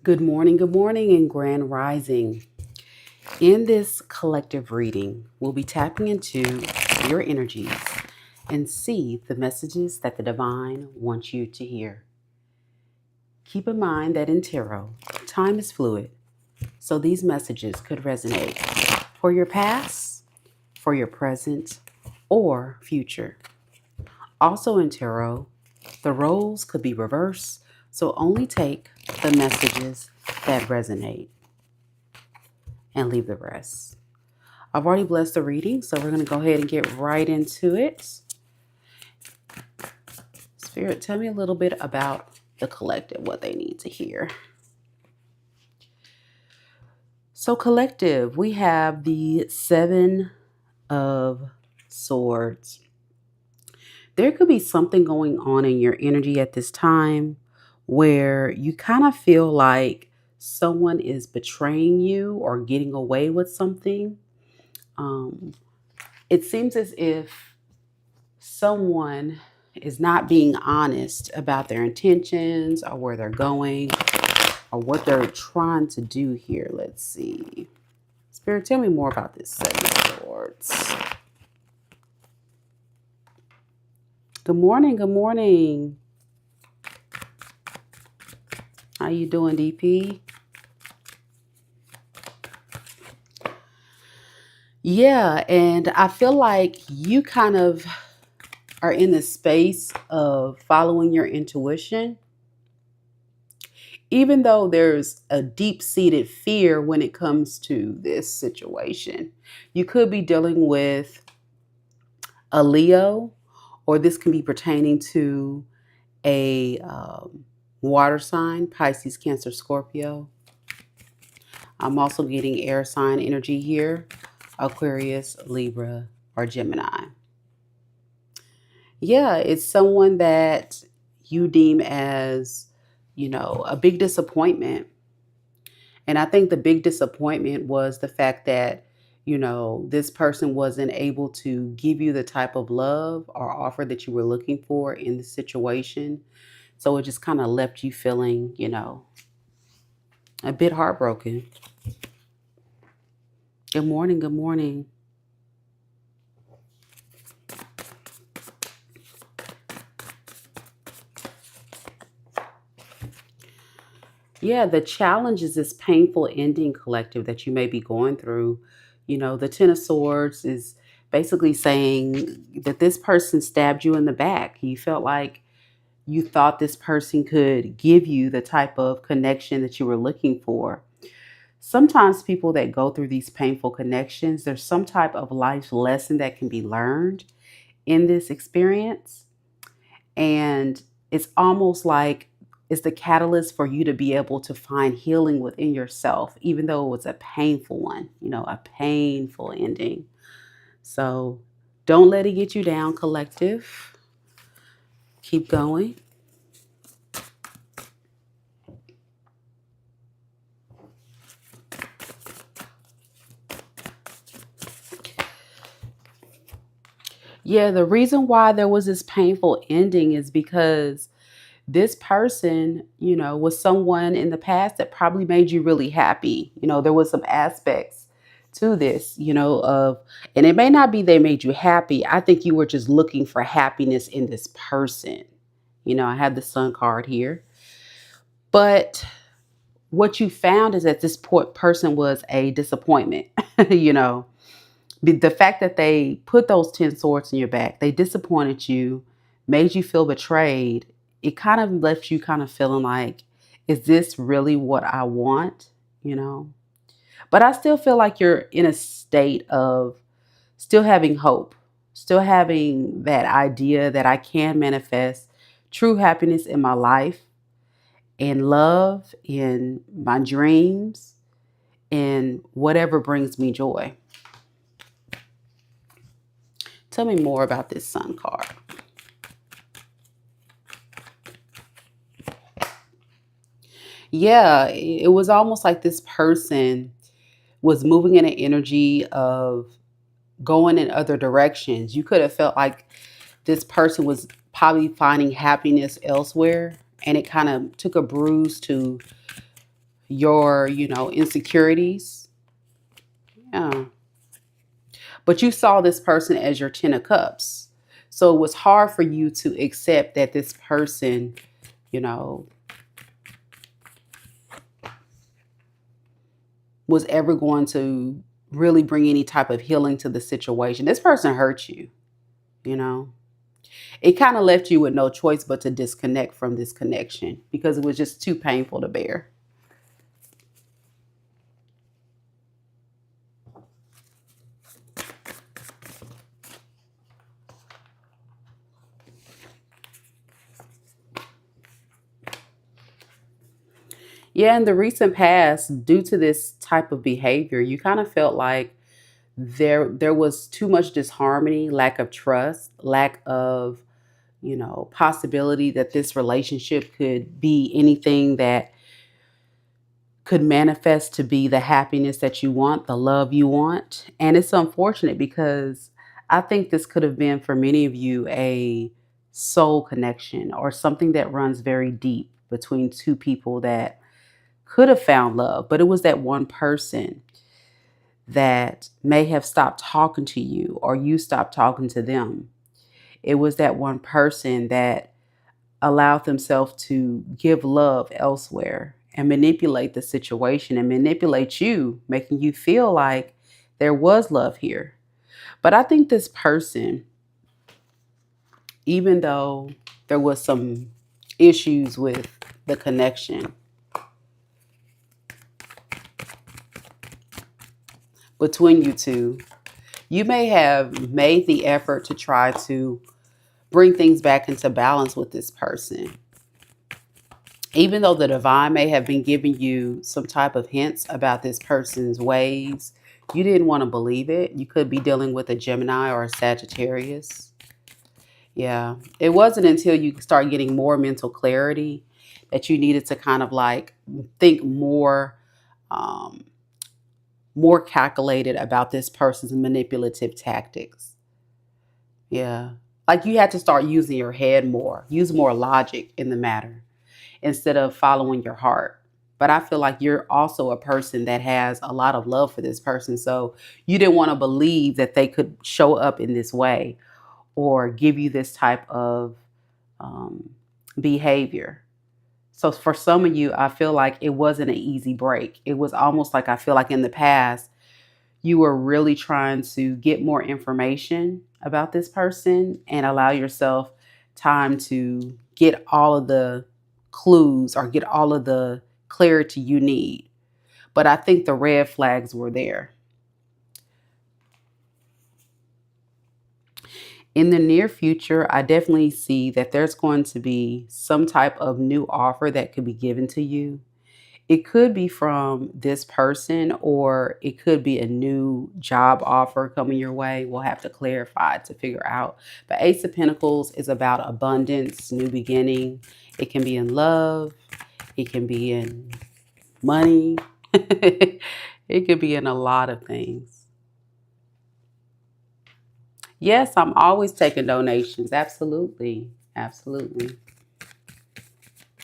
Good morning, and grand rising. In this collective reading, we'll be tapping into your energies and see the messages that the divine wants you to hear. Keep in mind that in tarot, time is fluid, so these messages could resonate for your past, for your present, or future. Also in tarot, the roles could be reversed, so only take the messages that resonate and leave the rest. I've already blessed the reading, so we're going to go ahead and get right into it. Spirit, tell me a little bit about the collective, what they need to hear. So collective, we have the Seven of Swords. There could be something going on in your energy at this time where you kind of feel like someone is betraying you or getting away with something. It seems as if someone is not being honest about their intentions or where they're going or what they're trying to do here. Let's see. Spirit, tell me more about this Seven of Swords. Good morning. Good morning. How you doing, DP? Yeah, and I feel like you kind of are in the space of following your intuition, even though there's a deep-seated fear when it comes to this situation. You could be dealing with a Leo, or this can be pertaining to a water sign, Pisces, Cancer, Scorpio. I'm also getting air sign energy here, Aquarius, Libra, or Gemini. Yeah, it's someone that you deem as, a big disappointment. And I think the big disappointment was the fact that, this person wasn't able to give you the type of love or offer that you were looking for in the situation. So it just kind of left you feeling, a bit heartbroken. Good morning. Good morning. Yeah, the challenge is this painful ending, collective, that you may be going through. The Ten of Swords is basically saying that this person stabbed you in the back. You felt like you thought this person could give you the type of connection that you were looking for. Sometimes people that go through these painful connections, there's some type of life lesson that can be learned in this experience. And it's almost like it's the catalyst for you to be able to find healing within yourself, even though it was a painful one, a painful ending. So don't let it get you down, collective. Keep going. Yeah, the reason why there was this painful ending is because this person, was someone in the past that probably made you really happy. There was some aspects to this, and it may not be they made you happy. I think you were just looking for happiness in this person. I have the Sun card here. But what you found is that this person was a disappointment, you know. The fact that they put those 10 swords in your back, they disappointed you, made you feel betrayed. It kind of left you kind of feeling like, is this really what I want? But I still feel like you're in a state of still having hope, still having that idea that I can manifest true happiness in my life, in love, in my dreams, in whatever brings me joy. Tell me more about this Sun card. Yeah, it was almost like this person was moving in an energy of going in other directions. You could have felt like this person was probably finding happiness elsewhere, and it kind of took a bruise to your, insecurities. Yeah. But you saw this person as your 10 of cups. So it was hard for you to accept that this person, you know, was ever going to really bring any type of healing to the situation. This person hurt you, you know. It kind of left you with no choice but to disconnect from this connection because it was just too painful to bear. Yeah, in the recent past, due to this type of behavior, you kind of felt like there was too much disharmony, lack of trust, lack of, possibility that this relationship could be anything that could manifest to be the happiness that you want, the love you want. And it's unfortunate because I think this could have been for many of you a soul connection or something that runs very deep between two people that could have found love, but it was that one person that may have stopped talking to you or you stopped talking to them. It was that one person that allowed themselves to give love elsewhere and manipulate the situation and manipulate you, making you feel like there was love here. But I think this person, even though there was some issues with the connection between you two, you may have made the effort to try to bring things back into balance with this person. Even though the divine may have been giving you some type of hints about this person's ways, you didn't want to believe it. You could be dealing with a Gemini or a Sagittarius. Yeah. It wasn't until you start getting more mental clarity that you needed to kind of like think um, more calculated about this person's manipulative tactics. Yeah. Like you had to start using your head more, use more logic in the matter instead of following your heart. But I feel like you're also a person that has a lot of love for this person. So you didn't want to believe that they could show up in this way or give you this type of um, behavior. So for some of you, I feel like it wasn't an easy break. It was almost like I feel like in the past, you were really trying to get more information about this person and allow yourself time to get all of the clues or get all of the clarity you need. But I think the red flags were there. In the near future, I definitely see that there's going to be some type of new offer that could be given to you. It could be from this person or it could be a new job offer coming your way. We'll have to clarify to figure out. But Ace of Pentacles is about abundance, new beginning. It can be in love. It can be in money. It could be in a lot of things. Yes, I'm always taking donations. Absolutely. Absolutely.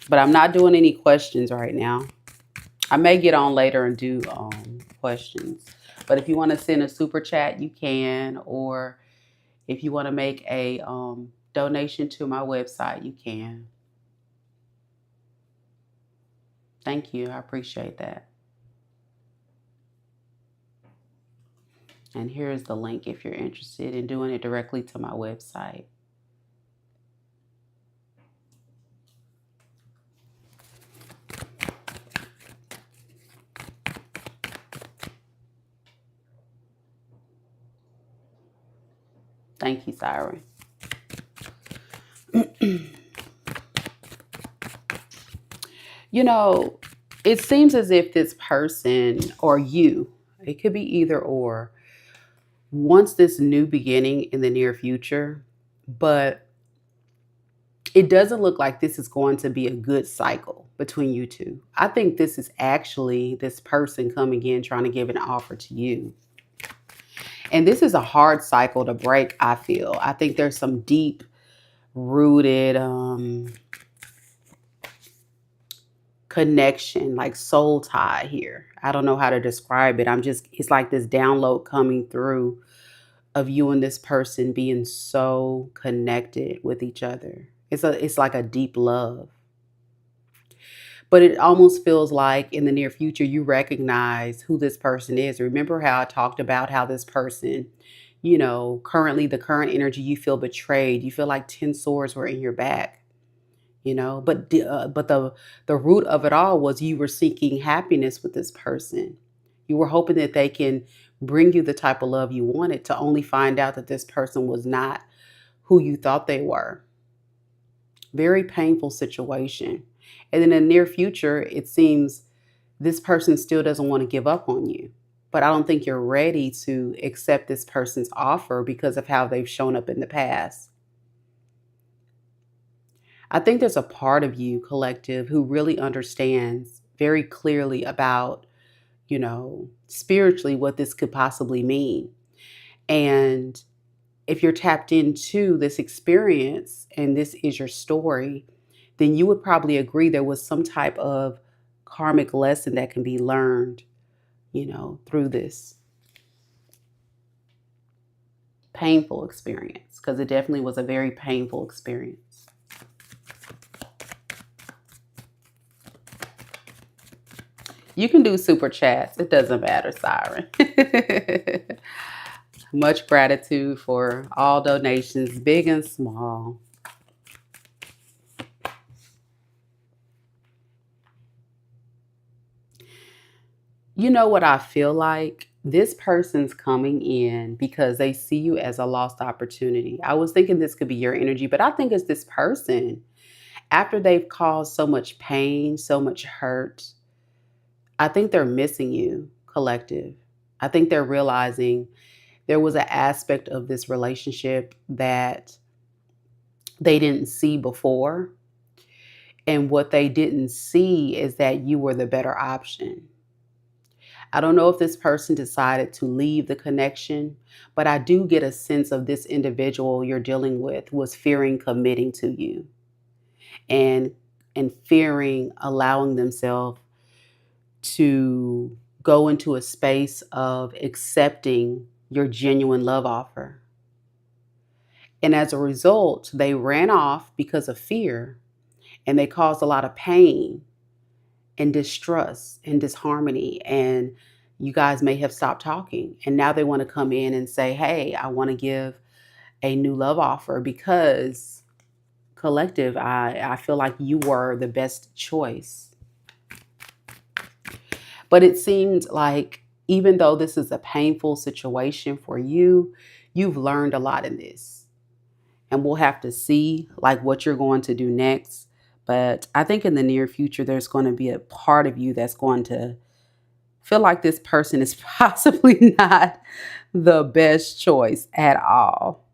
But I'm not doing any questions right now. I may get on later and do questions. But if you want to send a super chat, you can. Or if you want to make a donation to my website, you can. Thank you. I appreciate that. And here's the link if you're interested in doing it directly to my website. Thank you, Siren. You know, it seems as if this person or you, it could be either or, wants this new beginning in the near future, but it doesn't look like this is going to be a good cycle between you two. I think this is actually this person coming in trying to give an offer to you. And this is a hard cycle to break, I feel. I think there's some deep rooted connection, like soul tie here. I don't know how to describe it. It's like this download coming through of you and this person being so connected with each other. It's like a deep love. But it almost feels like in the near future you recognize who this person is. Remember how I talked about how this person, currently the current energy, you feel betrayed. You feel like 10 swords were in your back. But the root of it all was you were seeking happiness with this person. You were hoping that they can bring you the type of love you wanted, to only find out that this person was not who you thought they were. Very painful situation. And in the near future, it seems this person still doesn't want to give up on you. But I don't think you're ready to accept this person's offer because of how they've shown up in the past. I think there's a part of you, collective, who really understands very clearly about, spiritually what this could possibly mean. And if you're tapped into this experience and this is your story, then you would probably agree there was some type of karmic lesson that can be learned, through this painful experience, because it definitely was a very painful experience. You can do super chats. It doesn't matter, Siren. Much gratitude for all donations, big and small. You know what I feel like? This person's coming in because they see you as a lost opportunity. I was thinking this could be your energy, but I think it's this person. After they've caused so much pain, so much hurt, I think they're missing you, collective. I think they're realizing there was an aspect of this relationship that they didn't see before. And what they didn't see is that you were the better option. I don't know if this person decided to leave the connection, but I do get a sense of this individual you're dealing with was fearing committing to you and fearing allowing themselves to go into a space of accepting your genuine love offer. And as a result, they ran off because of fear, and they caused a lot of pain and distrust and disharmony. And you guys may have stopped talking. And now they want to come in and say, hey, I want to give a new love offer because, collective, I feel like you were the best choice. But it seemed like even though this is a painful situation for you, you've learned a lot in this. And we'll have to see like what you're going to do next. But I think in the near future, there's going to be a part of you that's going to feel like this person is possibly not the best choice at all.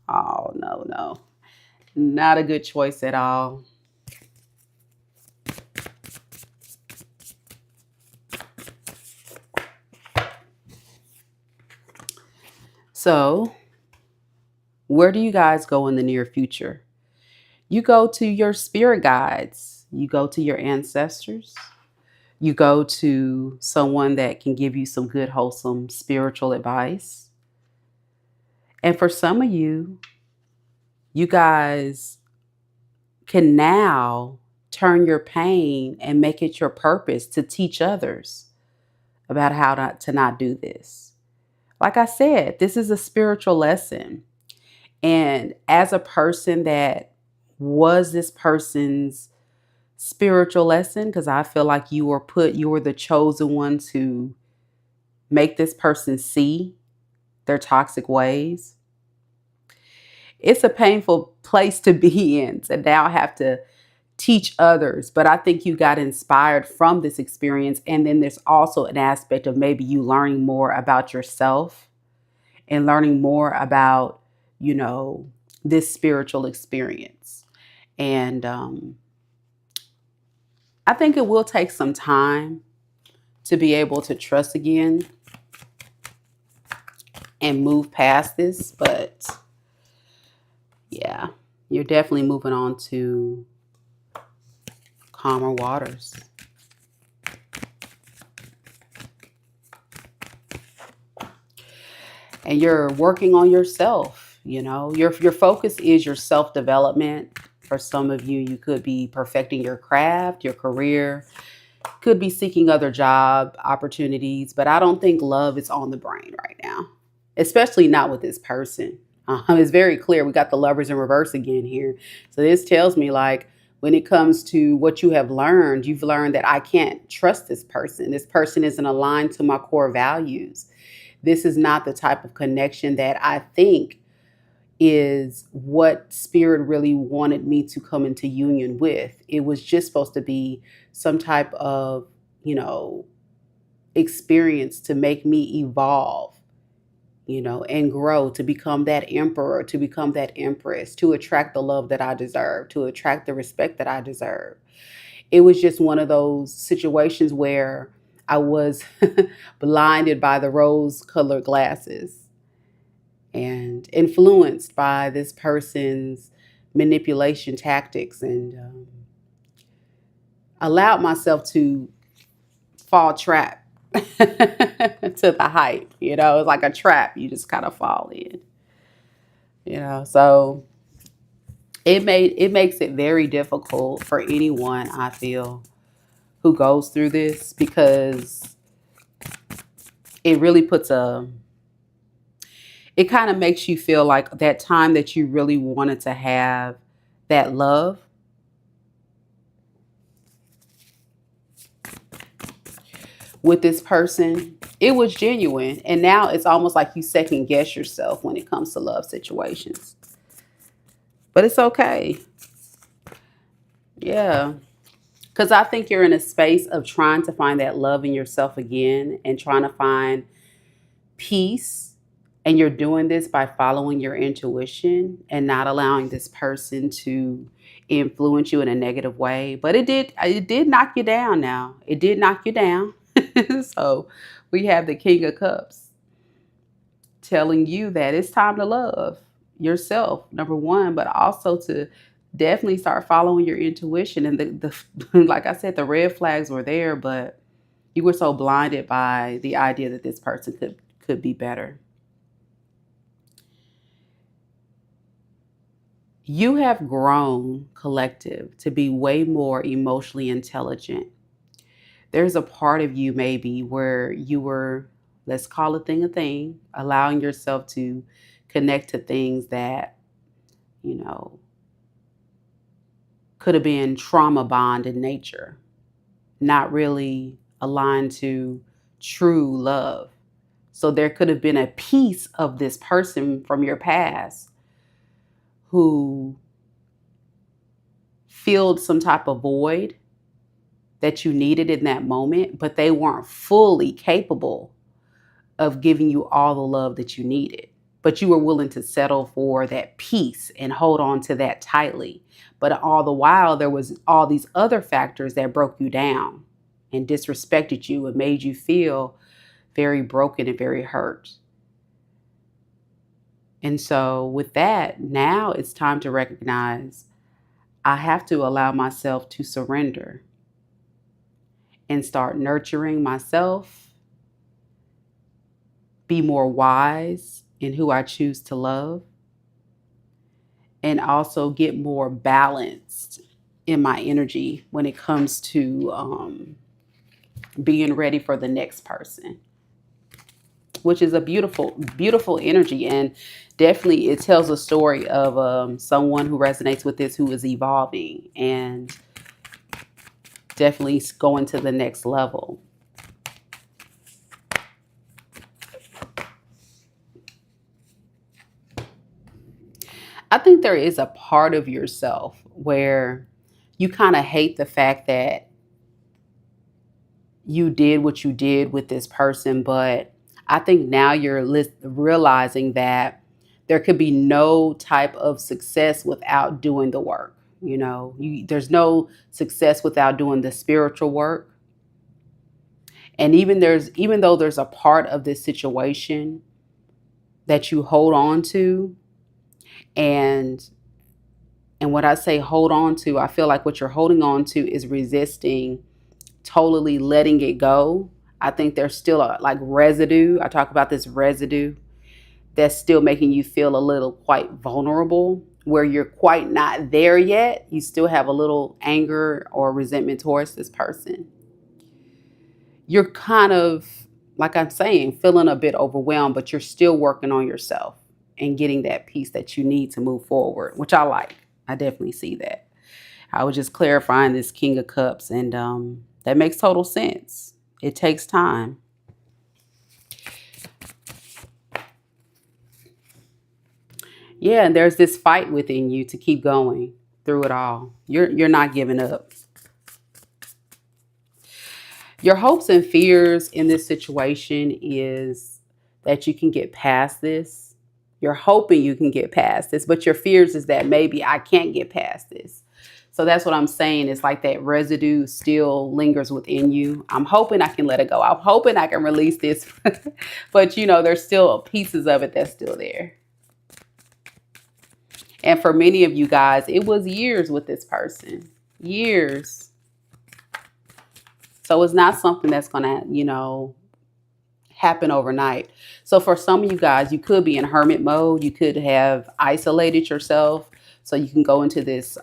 Oh, no. Not a good choice at all. So, where do you guys go in the near future? You go to your spirit guides. You go to your ancestors. You go to someone that can give you some good, wholesome spiritual advice. And for some of you, you guys can now turn your pain and make it your purpose to teach others about how to not do this. Like I said, this is a spiritual lesson. And as a person that was this person's spiritual lesson, because I feel like you were the chosen one to make this person see their toxic ways. It's a painful place to be in to now have to teach others. But I think you got inspired from this experience. And then there's also an aspect of maybe you learning more about yourself and learning more about, this spiritual experience. And I think it will take some time to be able to trust again and move past this. But yeah, you're definitely moving on to calmer waters. and you're working on yourself. Your focus is your self-development. For some of you, you could be perfecting your craft, your career, could be seeking other job opportunities, but I don't think love is on the brain right now, especially not with this person. It's very clear. We got the lovers in reverse again here. So this tells me, like, when it comes to what you have learned, you've learned that I can't trust this person. This person isn't aligned to my core values. This is not the type of connection that I think is what spirit really wanted me to come into union with. It was just supposed to be some type of, experience to make me evolve, and grow to become that emperor, to become that empress, to attract the love that I deserve, to attract the respect that I deserve. It was just one of those situations where I was blinded by the rose colored glasses and influenced by this person's manipulation tactics, and allowed myself to fall trap to the hype. It's like a trap you just kind of fall in. So it makes it very difficult for anyone, I feel, who goes through this, because it really it kind of makes you feel like that time that you really wanted to have that love with this person, it was genuine. And now it's almost like you second guess yourself when it comes to love situations. But it's okay. Yeah. Because I think you're in a space of trying to find that love in yourself again and trying to find peace. And you're doing this by following your intuition and not allowing this person to influence you in a negative way. But it did knock you down now. It did knock you down. So we have the King of Cups telling you that it's time to love yourself, number one, but also to definitely start following your intuition. And the like I said, the red flags were there, but you were so blinded by the idea that this person could be better. You have grown, collective, to be way more emotionally intelligent. There's a part of you maybe where you were, let's call a thing, allowing yourself to connect to things that, you know, could have been trauma bond in nature, not really aligned to true love. So there could have been a piece of this person from your past who filled some type of void that you needed in that moment, but they weren't fully capable of giving you all the love that you needed. But you were willing to settle for that peace and hold on to that tightly. But all the while, there was all these other factors that broke you down and disrespected you and made you feel very broken and very hurt. And so with that, now it's time to recognize I have to allow myself to surrender and start nurturing myself, be more wise in who I choose to love, and also get more balanced in my energy when it comes to being ready for the next person, which is a beautiful, beautiful energy. And definitely it tells a story of someone who resonates with this, who is evolving and definitely going to the next level. I think there is a part of yourself where you kind of hate the fact that you did what you did with this person, but I think now you're realizing that there could be no type of success without doing the work. There's no success without doing the spiritual work. And even though there's a part of this situation that you hold on to, and when I say hold on to, I feel like what you're holding on to is resisting totally letting it go. I think there's still like residue. I talk about this residue that's still making you feel a little quite vulnerable, where you're quite not there yet. You still have a little anger or resentment towards this person. You're kind of, like I'm saying, feeling a bit overwhelmed, but you're still working on yourself and getting that peace that you need to move forward, which I like. I definitely see that. I was just clarifying this King of Cups, and that makes total sense. It takes time. Yeah, and there's this fight within you to keep going through it all. You're not giving up. Your hopes and fears in this situation is that you can get past this. You're hoping you can get past this, but your fears is that maybe I can't get past this. So that's what I'm saying. It's like that residue still lingers within you. I'm hoping I can let it go. I'm hoping I can release this. But there's still pieces of it that's still there. And for many of you guys, it was years with this person. Years. So it's not something that's going to, happen overnight. So for some of you guys, you could be in hermit mode. You could have isolated yourself so you can go into this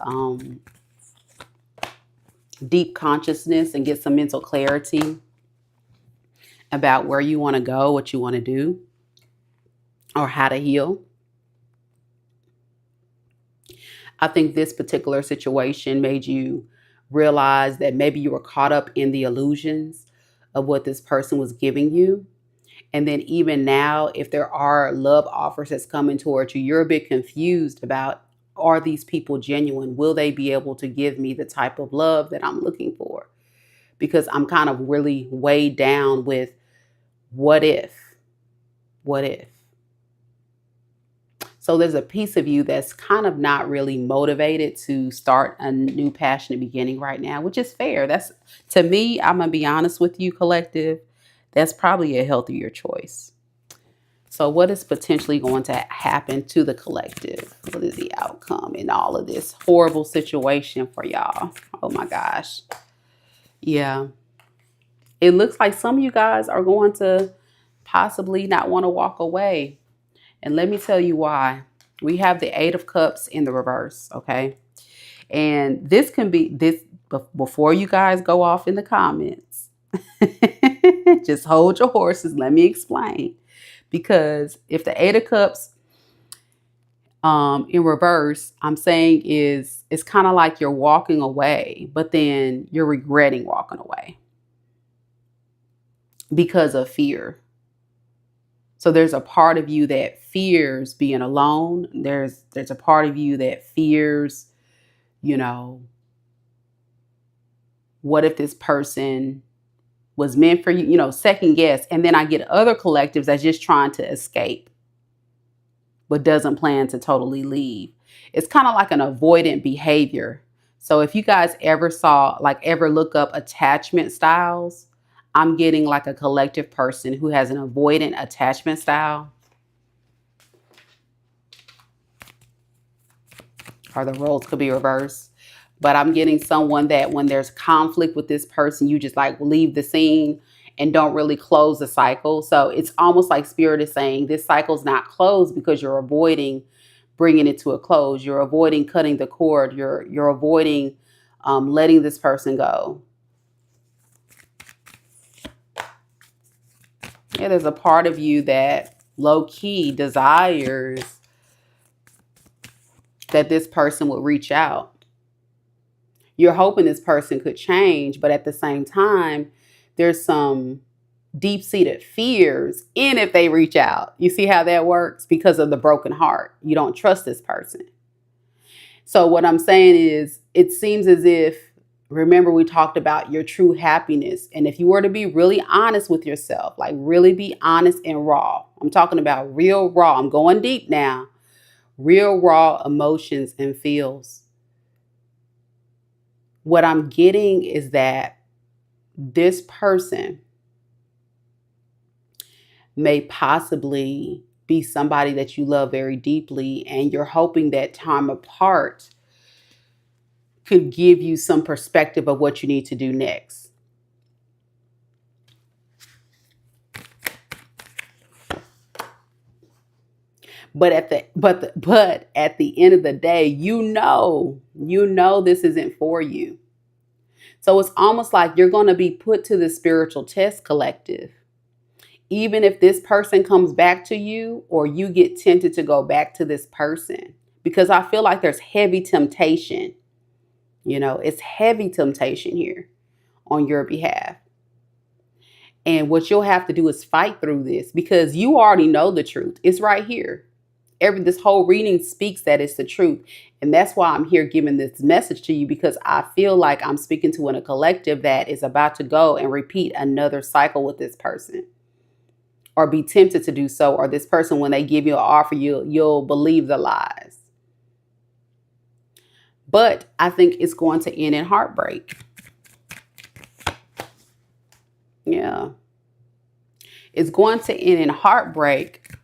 deep consciousness and get some mental clarity about where you want to go, what you want to do, or how to heal. I think this particular situation made you realize that maybe you were caught up in the illusions of what this person was giving you. And then even now, if there are love offers that's coming towards you, you're a bit confused about, are these people genuine? Will they be able to give me the type of love that I'm looking for? Because I'm kind of really weighed down with what if? What if? So there's a piece of you that's kind of not really motivated to start a new passionate beginning right now, which is fair. That's, to me, I'm going to be honest with you, collective. That's probably a healthier choice. So what is potentially going to happen to the collective? What is the outcome in all of this horrible situation for y'all? Oh my gosh. Yeah. It looks like some of you guys are going to possibly not want to walk away. And let me tell you why. We have the Eight of Cups in the reverse, okay? And this can be, before you guys go off in the comments, just hold your horses. Let me explain. Because if the Eight of Cups in reverse, I'm saying it's kind of like you're walking away, but then you're regretting walking away because of fear. So there's a part of you that fears being alone. There's a part of you that fears, what if this person was meant for you, second guess. And then I get other collectives that's just trying to escape, but doesn't plan to totally leave. It's kind of like an avoidant behavior. So if you guys ever look up attachment styles, I'm getting like a collective person who has an avoidant attachment style. Or the roles could be reversed. But I'm getting someone that when there's conflict with this person, you just like leave the scene and don't really close the cycle. So it's almost like Spirit is saying this cycle's not closed because you're avoiding bringing it to a close. You're avoiding cutting the cord. You're avoiding letting this person go. Yeah, there's a part of you that low-key desires that this person would reach out. You're hoping this person could change, but at the same time, there's some deep-seated fears in if they reach out. You see how that works? Because of the broken heart. You don't trust this person. So what I'm saying is, it seems as if, remember we talked about your true happiness. And if you were to be really honest with yourself, like really be honest and raw. I'm talking about real raw. I'm going deep now. Real raw emotions and feels. What I'm getting is that this person may possibly be somebody that you love very deeply, and you're hoping that time apart could give you some perspective of what you need to do next. But at the end of the day, this isn't for you. So it's almost like you're going to be put to the spiritual test, collective. Even if this person comes back to you, or you get tempted to go back to this person, because I feel like there's heavy temptation. It's heavy temptation here on your behalf. And what you'll have to do is fight through this, because you already know the truth. It's right here. This whole reading speaks that it's the truth. And that's why I'm here giving this message to you, because I feel like I'm speaking to a collective that is about to go and repeat another cycle with this person, or be tempted to do so, or this person, when they give you an offer, you'll believe the lies. But I think it's going to end in heartbreak. Yeah. It's going to end in heartbreak.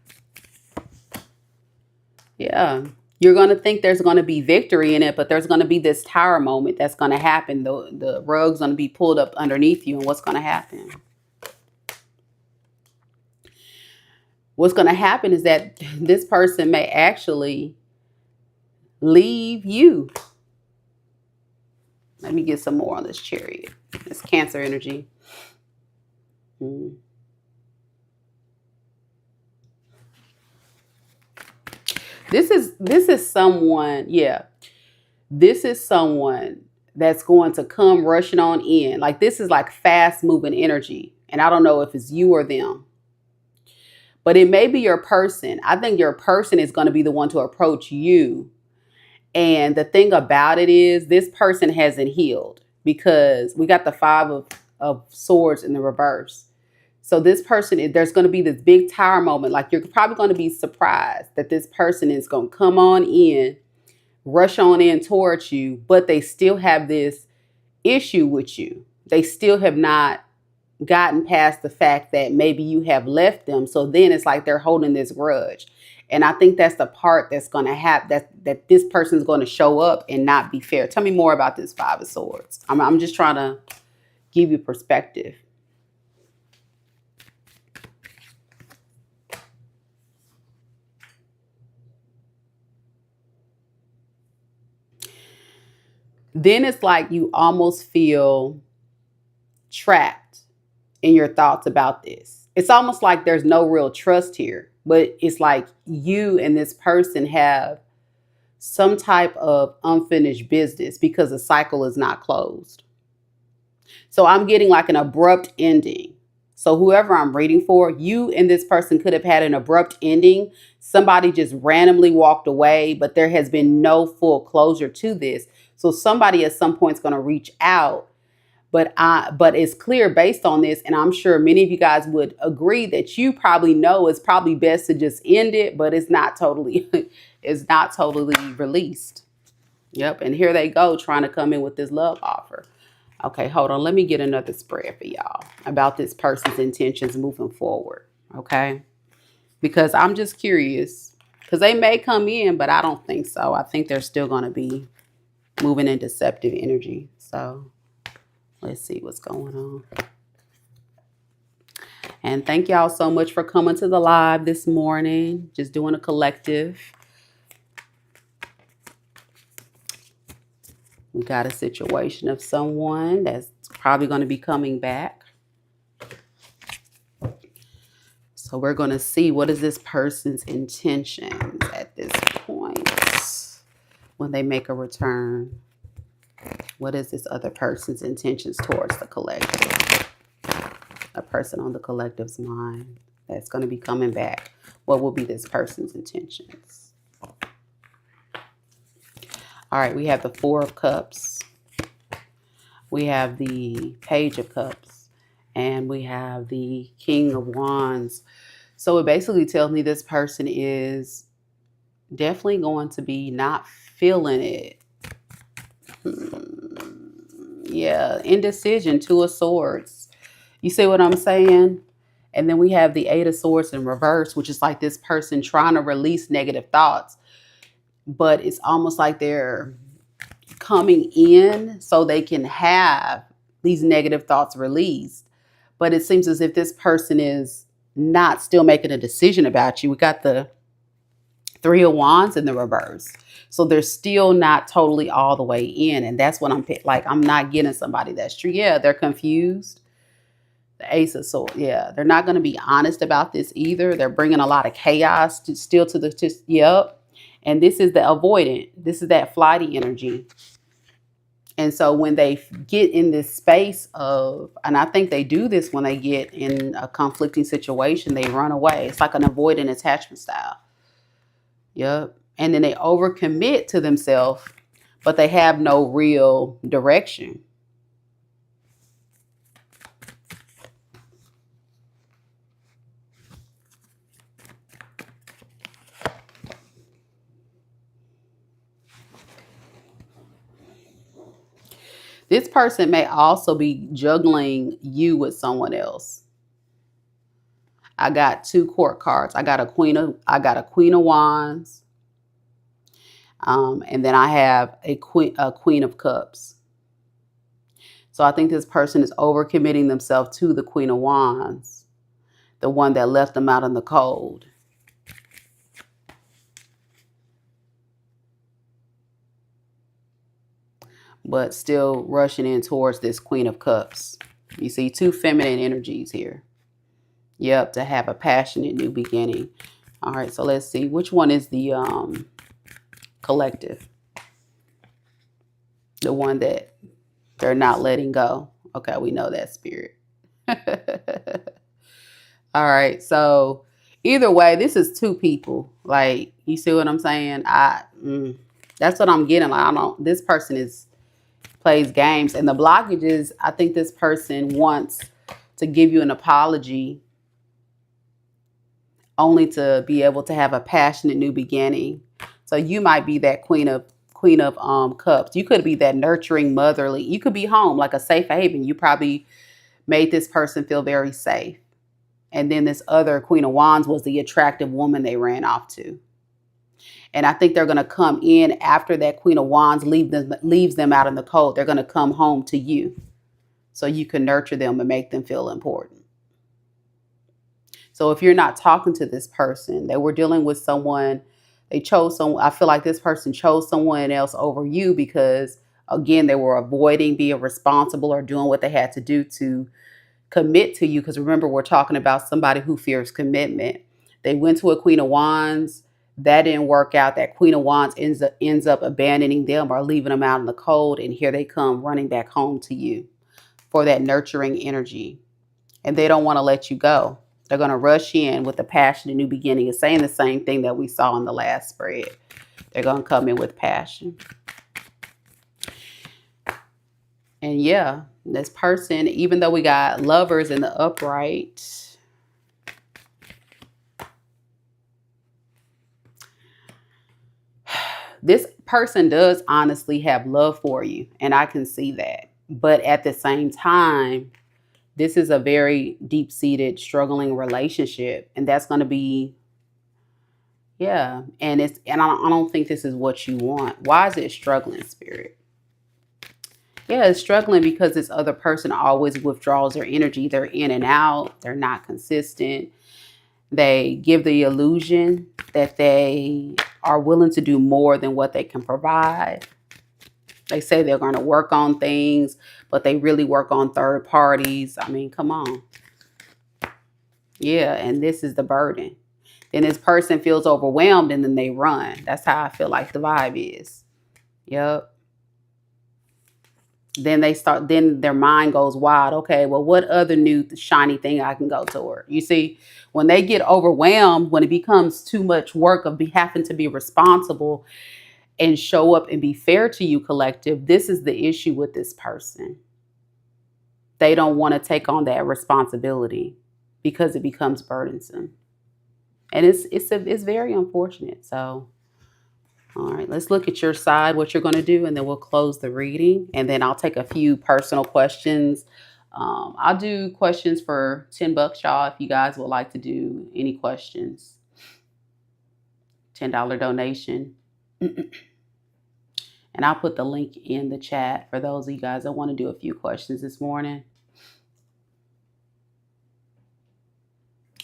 Yeah. You're going to think there's going to be victory in it, but there's going to be this tower moment that's going to happen. The rug's going to be pulled up underneath you. And what's going to happen? What's going to happen is that this person may actually leave you. Let me get some more on this Chariot. It's Cancer energy. This is someone, yeah. This is someone that's going to come rushing on in. Like, this is like fast moving energy. And I don't know if it's you or them, but it may be your person. I think your person is going to be the one to approach you. And the thing about it is, this person hasn't healed, because we got the 5 of Swords in the reverse. So this person, there's going to be this big tower moment. Like, you're probably going to be surprised that this person is going to come on in, rush on in towards you, but they still have this issue with you. They still have not gotten past the fact that maybe you have left them. So then it's like they're holding this grudge. And I think that's the part that's going to happen, that this person is going to show up and not be fair. Tell me more about this 5 of Swords. I'm just trying to give you perspective. Then it's like you almost feel trapped in your thoughts about this. It's almost like there's no real trust here, but it's like you and this person have some type of unfinished business, because the cycle is not closed. So I'm getting like an abrupt ending. So whoever I'm reading for, you and this person could have had an abrupt ending. Somebody just randomly walked away, but there has been no full closure to this. So somebody at some point is going to reach out. But it's clear based on this, and I'm sure many of you guys would agree that you probably know it's probably best to just end it, but it's not totally released. Yep, and here they go trying to come in with this love offer. Okay, hold on. Let me get another spread for y'all about this person's intentions moving forward. Okay, because I'm just curious, because they may come in, but I don't think so. I think they're still going to be moving in deceptive energy. So let's see what's going on. And thank y'all so much for coming to the live this morning. Just doing a collective. We got a situation of someone that's probably going to be coming back. So we're going to see, what is this person's intentions at this point when they make a return. What is this other person's intentions towards the collective? A person on the collective's mind that's going to be coming back. What will be this person's intentions? All right, we have the 4 of Cups. We have the Page of Cups. And we have the King of Wands. So it basically tells me this person is definitely going to be not feeling it. Yeah, indecision, 2 of Swords. You see what I'm saying? And then we have the 8 of Swords in reverse, which is like this person trying to release negative thoughts. But it's almost like they're coming in so they can have these negative thoughts released. But it seems as if this person is not still making a decision about you. We got the Three of Wands in the reverse. So they're still not totally all the way in. And that's what I'm not getting somebody that's true. Yeah, they're confused. The Ace of Swords. Yeah, they're not going to be honest about this either. They're bringing a lot of chaos still to yep. And this is the avoidant. This is that flighty energy. And so when they get in this space of, and I think they do this when they get in a conflicting situation, they run away. It's like an avoidant attachment style. Yep. And then they overcommit to themselves, but they have no real direction. This person may also be juggling you with someone else. I got two court cards. I got a queen of wands. And then I have a queen of cups. So I think this person is overcommitting themselves to the queen of wands, the one that left them out in the cold. But still rushing in towards this queen of cups. You see two feminine energies here. Yep, to have a passionate new beginning. All right, so let's see. Which one is the collective? The one that they're not letting go. Okay, we know that, spirit. All right, so either way, this is two people. Like, you see what I'm saying? That's what I'm getting. Like, I don't. This person plays games, and the blockage is, I think this person wants to give you an apology, only to be able to have a passionate new beginning. So you might be that queen of cups. You could be that nurturing, motherly. You could be home, like a safe haven. You probably made this person feel very safe. And then this other queen of wands was the attractive woman they ran off to. And I think they're going to come in after that queen of wands leaves them out in the cold. They're going to come home to you so you can nurture them and make them feel important. So if you're not talking to this person, they were dealing with someone, they chose someone. I feel like this person chose someone else over you because, again, they were avoiding being responsible or doing what they had to do to commit to you. Because remember, we're talking about somebody who fears commitment. They went to a queen of wands. That didn't work out. That queen of wands ends up abandoning them or leaving them out in the cold. And here they come running back home to you for that nurturing energy. And they don't want to let you go. They're going to rush in with a passion, a new beginning. It's saying the same thing that we saw in the last spread. They're going to come in with passion. And yeah, this person, even though we got lovers in the upright, this person does honestly have love for you. And I can see that. But at the same time, this is a very deep-seated, struggling relationship. And that's going to be, yeah. And I don't think this is what you want. Why is it struggling, spirit? Yeah, it's struggling because this other person always withdraws their energy. They're in and out. They're not consistent. They give the illusion that they are willing to do more than what they can provide. They say they're going to work on things, but they really work on third parties. I mean, come on. Yeah, and this is the burden. Then this person feels overwhelmed and then they run. That's how I feel like the vibe is. Yep. Then their mind goes wild. Okay, well, what other new shiny thing I can go toward? You see, when they get overwhelmed, when it becomes too much work of having to be responsible and show up and be fair to you, collective, this is the issue with this person. They don't want to take on that responsibility because it becomes burdensome. And it's very unfortunate. So, all right, let's look at your side, what you're going to do, and then we'll close the reading. And then I'll take a few personal questions. I'll do questions for $10, y'all, if you guys would like to do any questions. $10 donation. And I'll put the link in the chat for those of you guys that want to do a few questions this morning.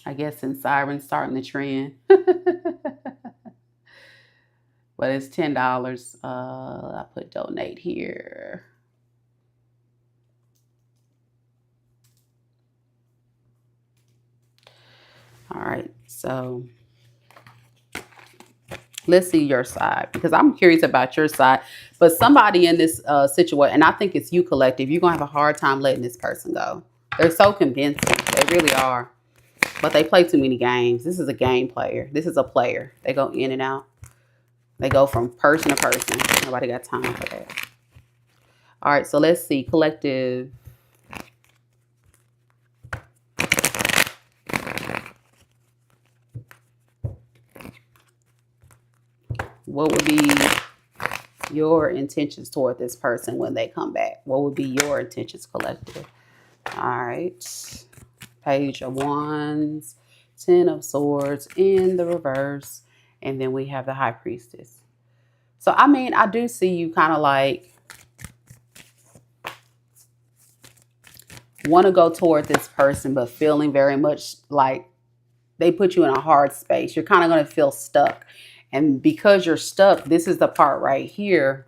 I guess since Siren's starting the trend. but it's $10. I put donate here. All right, so let's see your side, because I'm curious about your side. But somebody in this situation, and I think it's you, collective, you're going to have a hard time letting this person go. They're so convincing. They really are. But they play too many games. This is a game player. This is a player. They go in and out. They go from person to person. Nobody got time for that. All right, so let's see. Collective. What would be your intentions toward this person when they come back? What would be your intentions, collective? All right. Page of Wands, 10 of Swords in the reverse, and then we have the High Priestess. So, I mean, I do see you kind of like want to go toward this person, but feeling very much like they put you in a hard space. You're kind of going to feel stuck. And because you're stuck, this is the part right here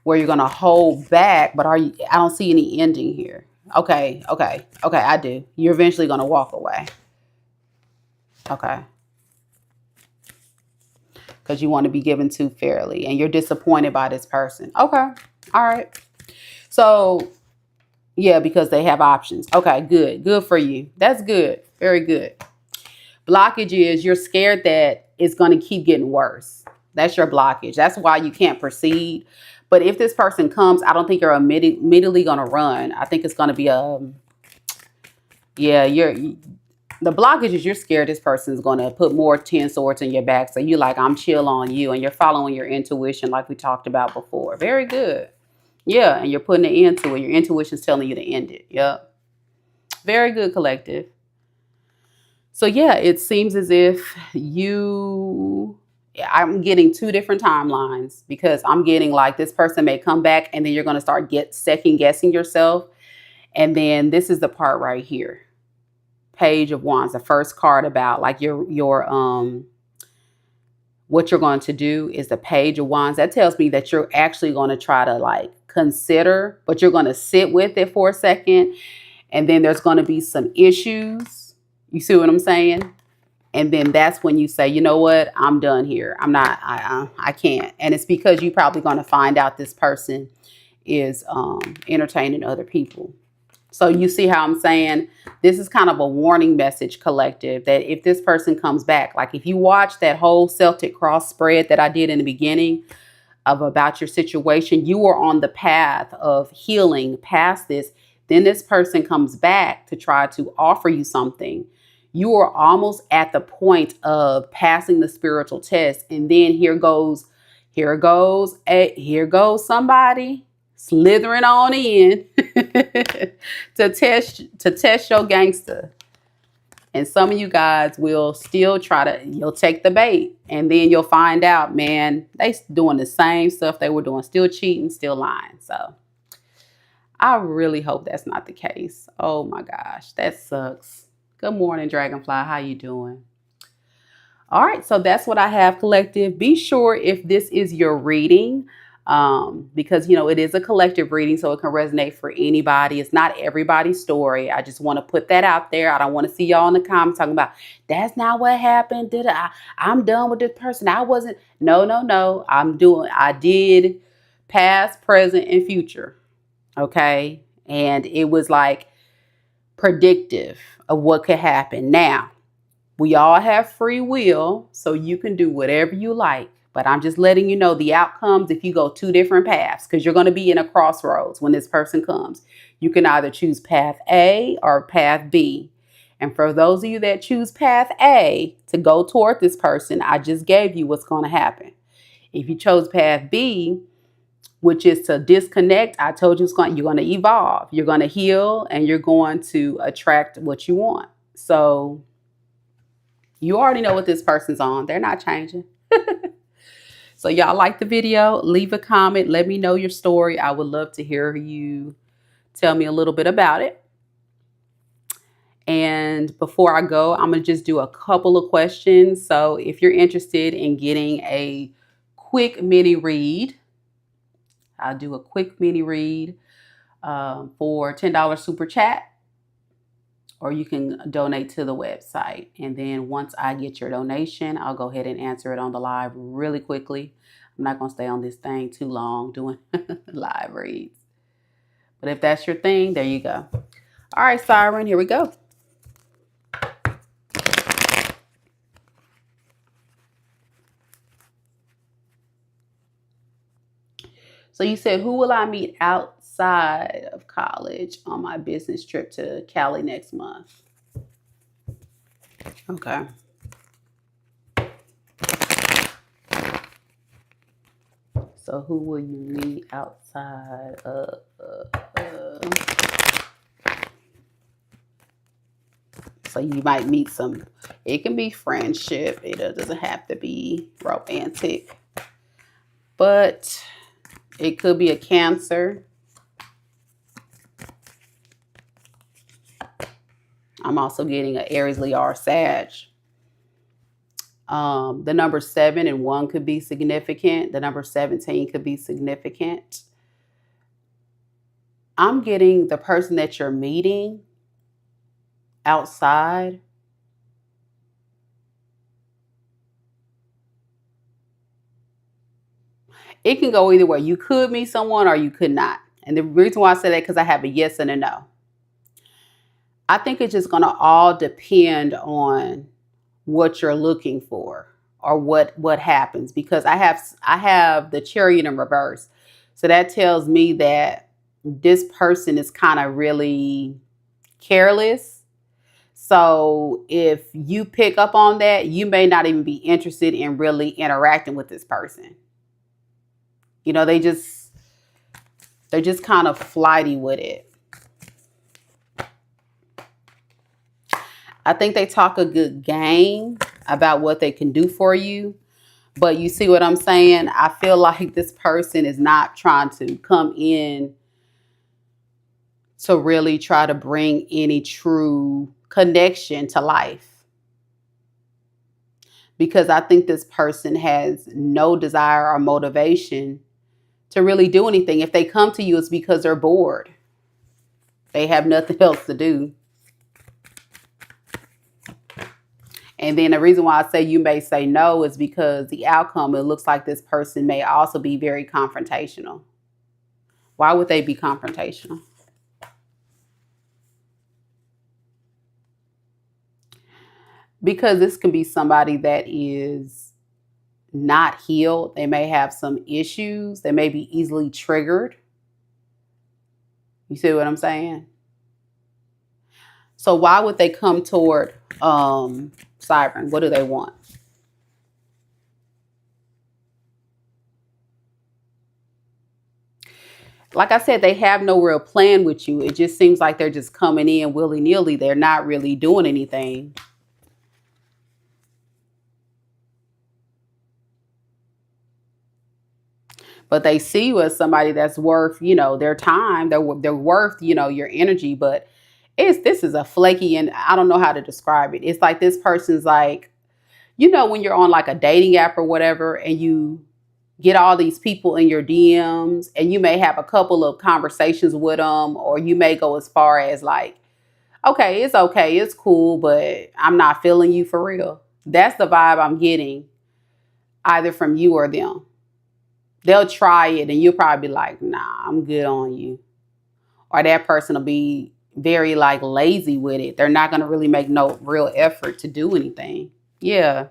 where you're going to hold back. But I don't see any ending here. Okay, I do. You're eventually going to walk away. Okay. Because you want to be given to fairly. And you're disappointed by this person. Okay. All right. So, yeah, because they have options. Okay, good. Good for you. That's good. Very good. Blockage is you're scared that it's going to keep getting worse. That's your blockage. That's why you can't proceed. But if this person comes, I don't think you're immediately going to run. I think it's going to be the blockage is you're scared this person is going to put more 10 swords in your back. So you like, I'm chill on you, and you're following your intuition like we talked about before. Very good. Yeah, and you're putting an end to it. Your intuition's telling you to end it. Yep. Very good, collective. So yeah, it seems as if I'm getting two different timelines, because I'm getting like this person may come back and then you're going to start second guessing yourself. And then this is the part right here. Page of Wands, the first card about like your what you're going to do is the Page of Wands. That tells me that you're actually going to try to like consider, but you're going to sit with it for a second. And then there's going to be some issues. You see what I'm saying? And then that's when you say, you know what? I'm done here. I can't. And it's because you're probably going to find out this person is entertaining other people. So you see how I'm saying this is kind of a warning message, collective, that if this person comes back, like if you watch that whole Celtic cross spread that I did in the beginning of about your situation, you are on the path of healing past this. Then this person comes back to try to offer you something. You are almost at the point of passing the spiritual test. And then here goes somebody slithering on in to test your gangster. And some of you guys will still you'll take the bait, and then you'll find out, man, they doing the same stuff they were doing, still cheating, still lying. So I really hope that's not the case. Oh my gosh, that sucks. Good morning, Dragonfly. How you doing? All right, so that's what I have, collective. Be sure if this is your reading, because, you know, it is a collective reading, so it can resonate for anybody. It's not everybody's story. I just want to put that out there. I don't want to see y'all in the comments talking about, that's not what happened. I'm done with this person. I wasn't. No. I did past, present, and future. Okay. And it was like predictive of what could happen. Now, we all have free will, so you can do whatever you like. But I'm just letting you know the outcomes if you go two different paths, because you're going to be in a crossroads when this person comes. You can either choose path A or path B. And for those of you that choose path A to go toward this person, I just gave you what's going to happen. If you chose path B, which is to disconnect, I told you you're going to evolve. You're going to heal, and you're going to attract what you want. So you already know what this person's on. They're not changing. So y'all like the video, leave a comment. Let me know your story. I would love to hear you tell me a little bit about it. And before I go, I'm going to just do a couple of questions. So if you're interested in getting a quick mini read, I'll do a quick mini read for $10 super chat, or you can donate to the website. And then once I get your donation, I'll go ahead and answer it on the live really quickly. I'm not going to stay on this thing too long doing live reads. But if that's your thing, there you go. All right, Siren, here we go. So you said, who will I meet outside of college on my business trip to Cali next month? Okay. So who will you meet outside of? So you might meet some, it can be friendship. It doesn't have to be romantic. But it could be a Cancer. I'm also getting an Aries, Leo, or Sag. The number 7 and 1 could be significant. The number 17 could be significant. I'm getting the person that you're meeting outside. It can go either way. You could meet someone or you could not. And the reason why I say that, because I have a yes and a no. I think it's just going to all depend on what you're looking for or what happens, because I have the Chariot in reverse. So that tells me that this person is kind of really careless. So if you pick up on that, you may not even be interested in really interacting with this person. You know, they're just kind of flighty with it. I think they talk a good game about what they can do for you. But you see what I'm saying? I feel like this person is not trying to come in to really try to bring any true connection to life. Because I think this person has no desire or motivation to really do anything. If they come to you, it's because they're bored. They have nothing else to do. And then the reason why I say you may say no is because the outcome, it looks like this person may also be very confrontational. Why would they be confrontational? Because this can be somebody that is not healed. They may have some issues. They may be easily triggered. You see what I'm saying? So why would they come toward Siren? What do they want? Like I said, they have no real plan with you. It just seems like they're just coming in willy-nilly. They're not really doing anything. But they see you as somebody that's worth, their time. They're worth, your energy. But this is a flaky, and I don't know how to describe it. It's like this person's like, when you're on like a dating app or whatever, and you get all these people in your DMs, and you may have a couple of conversations with them, or you may go as far as like, okay, it's cool, but I'm not feeling you for real. That's the vibe I'm getting, either from you or them. They'll try it and you'll probably be like, nah, I'm good on you. Or that person will be very like lazy with it. They're not going to really make no real effort to do anything. Yeah.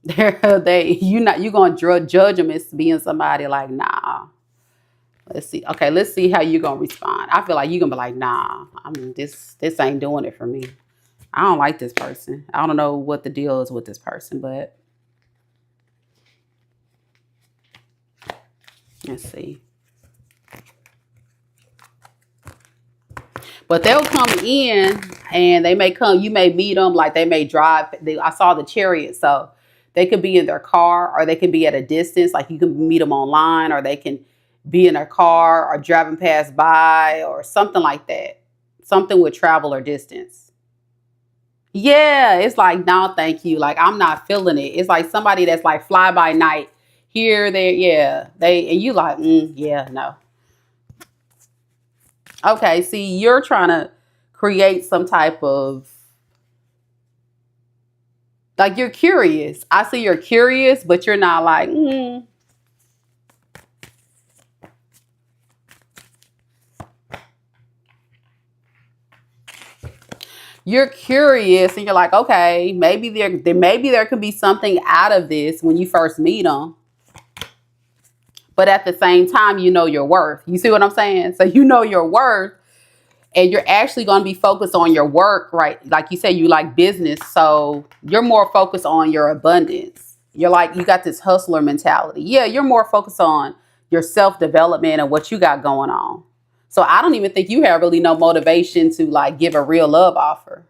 You're going to judge them as being somebody like, nah. Let's see. Okay, let's see how you're going to respond. I feel like you're going to be like, nah, this ain't doing it for me. I don't like this person. I don't know what the deal is with this person, but let's see. But they'll come in and they may come, you may meet them, like they may drive. I saw the Chariot, so they could be in their car or they can be at a distance. Like you can meet them online, or they can be in their car or driving past by or something like that. Something with travel or distance. Yeah, it's like, no, thank you. Like, I'm not feeling it. It's like somebody that's like fly by night here, there, yeah. And you like, yeah, no. Okay, see, you're trying to create some type of, like, you're curious. I see you're curious, but you're not like, You're curious and you're like, okay, maybe there can be something out of this when you first meet them. But at the same time, you know your worth. You see what I'm saying? So you know your worth, and you're actually going to be focused on your work, right? Like you said, you like business, so you're more focused on your abundance. You're like, you got this hustler mentality. Yeah, you're more focused on your self-development and what you got going on. So I don't even think you have really no motivation to like give a real love offer.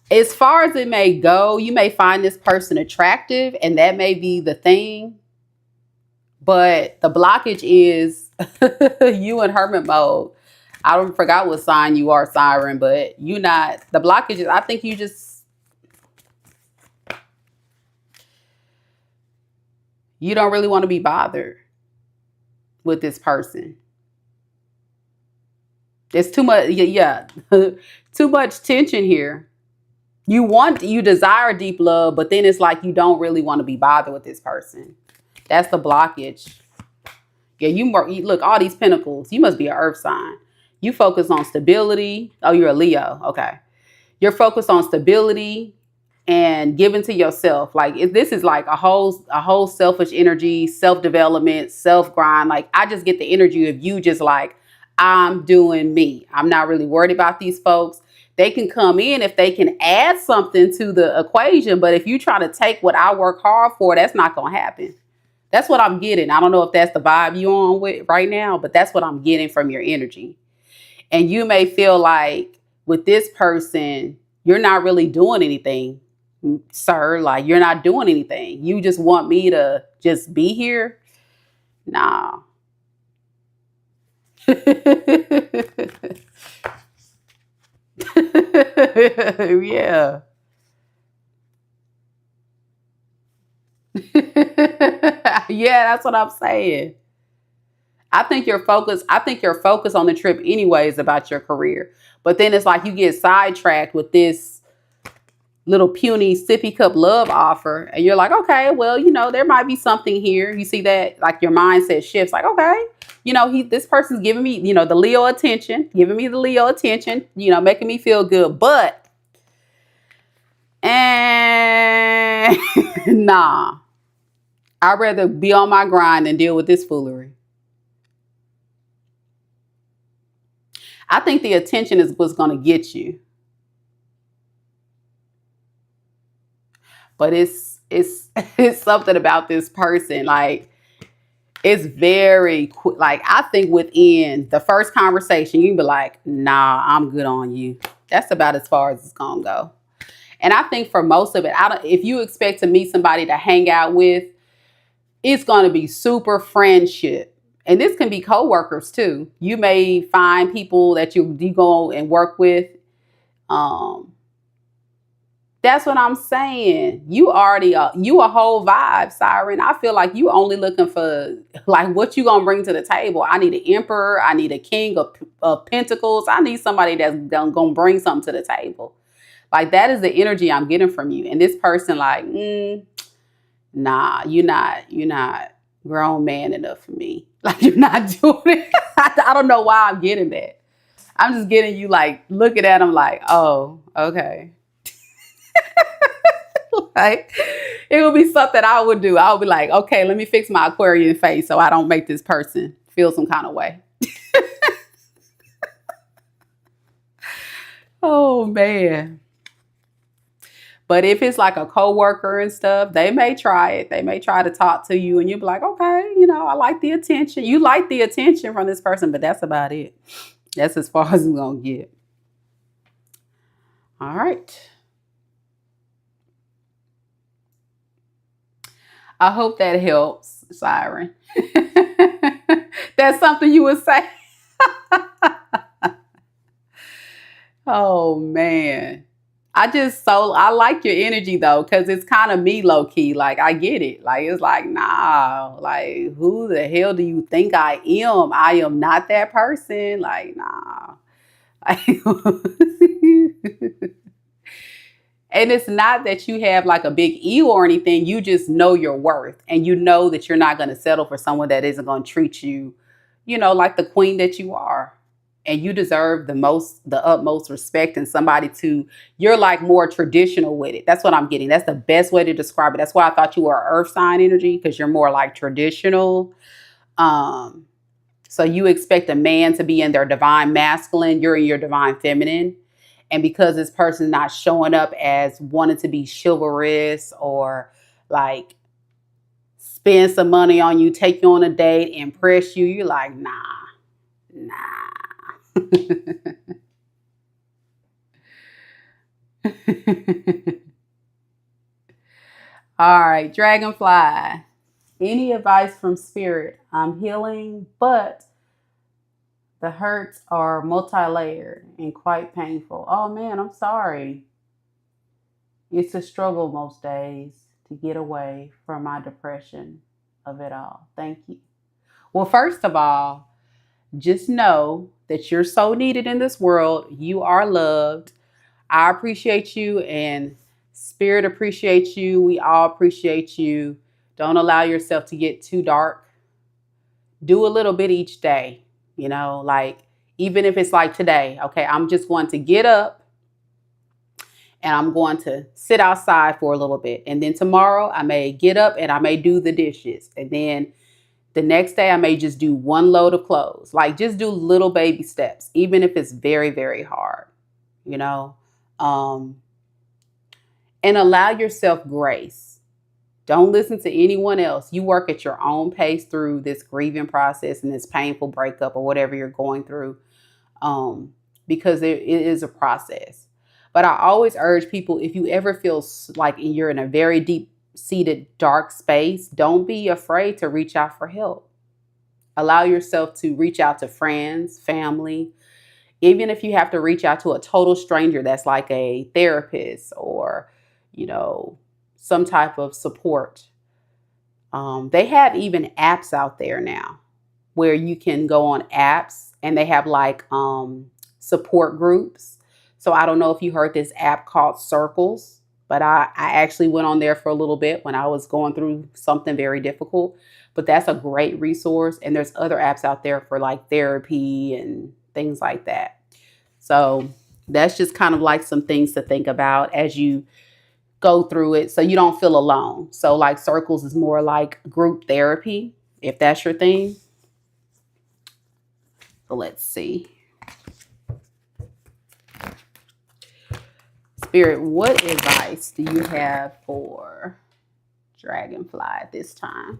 As far as it may go, you may find this person attractive, and that may be the thing. But the blockage is you in hermit mode. I don't forgot what sign you are, Siren, but you not. The blockage is, I think you don't really want to be bothered with this person. It's too much, yeah, too much tension here. You desire deep love, but then it's like you don't really want to be bothered with this person. That's the blockage. Yeah, you look, all these pentacles. You must be an earth sign. You focus on stability. Oh, you're a Leo. Okay. You're focused on stability and giving to yourself. Like, if this is like a whole selfish energy, self-development, self-grind. Like, I just get the energy of you just like, I'm doing me. I'm not really worried about these folks. They can come in if they can add something to the equation. But if you try to take what I work hard for, that's not going to happen. That's what I'm getting. I don't know if that's the vibe you're on with right now, but that's what I'm getting from your energy. And you may feel like with this person, you're not really doing anything, sir. Like, you're not doing anything. You just want me to just be here? Nah. Yeah. Yeah, that's what I'm saying. I think you're focused on the trip anyways about your career. But then it's like you get sidetracked with this little puny sippy cup love offer. And you're like, okay, well, there might be something here. You see that? Like, your mindset shifts. Like, okay, this person's giving me, the Leo attention, giving me the Leo attention, making me feel good. But, and nah, I'd rather be on my grind than deal with this foolery. I think the attention is what's going to get you. But it's it's something about this person. Like, it's very quick. Like, I think within the first conversation, you can be like, nah, I'm good on you. That's about as far as it's going to go. And I think for most of it, if you expect to meet somebody to hang out with, it's going to be super friendship. And this can be coworkers too. You may find people that you go and work with. Um, That's what I'm saying. You already you a whole vibe, Siren. I feel like you only looking for like what you gonna bring to the table. I need an emperor. I need a king of pentacles. I need somebody that's gonna bring something to the table. Like, that is the energy I'm getting from you. And this person, like, nah, you're not grown man enough for me. Like, you're not doing it. I don't know why I'm getting that. I'm just getting you like looking at them like, oh, okay. Like, it would be something I would do. I would be like, okay, let me fix my Aquarian face so I don't make this person feel some kind of way. Oh man. But if it's like a coworker and stuff, they may try it. They may try to talk to you and you'll be like, okay, I like the attention. You like the attention from this person, but that's about it. That's as far as I'm gonna get. All right. I hope that helps, Siren. That's something you would say. Oh man. I like your energy though, because it's kind of me low key. Like I get it. Like it's like, nah, like who the hell do you think I am? I am not that person. Like, nah. And it's not that you have like a big ego or anything. You just know your worth and you know that you're not going to settle for someone that isn't going to treat you, like the queen that you are. And you deserve the utmost respect and somebody you're like more traditional with it. That's what I'm getting. That's the best way to describe it. That's why I thought you were earth sign energy because you're more like traditional. Um, so you expect a man to be in their divine masculine, you're in your divine feminine. And because this person's not showing up as wanting to be chivalrous or like spend some money on you, take you on a date, impress you, you're like, nah. All right, Dragonfly. Any advice from spirit? I'm healing, but the hurts are multi-layered and quite painful. Oh man, I'm sorry. It's a struggle most days to get away from my depression of it all. Thank you. Well, first of all, just know that you're so needed in this world. You are loved. I appreciate you and spirit appreciates you. We all appreciate you. Don't allow yourself to get too dark. Do a little bit each day, like even if it's like today, okay, I'm just going to get up and I'm going to sit outside for a little bit. And then tomorrow I may get up and I may do the dishes. And then the next day I may just do one load of clothes. Like just do little baby steps, even if it's very, very hard, you know? Um, and allow yourself grace. Don't listen to anyone else. You work at your own pace through this grieving process and this painful breakup or whatever you're going through, because it is a process. But I always urge people, if you ever feel like you're in a very deep seated dark space, don't be afraid to reach out for help. Allow yourself to reach out to friends, family, even if you have to reach out to a total stranger that's like a therapist or, some type of support. They have even apps out there now where you can go on apps and they have like support groups. So I don't know if you heard this app called Circles, but I actually went on there for a little bit when I was going through something very difficult. But that's a great resource. And there's other apps out there for like therapy and things like that. So that's just kind of like some things to think about as you go through it so you don't feel alone. So like Circles is more like group therapy, if that's your thing. So let's see. Spirit, what advice do you have for Dragonfly at this time?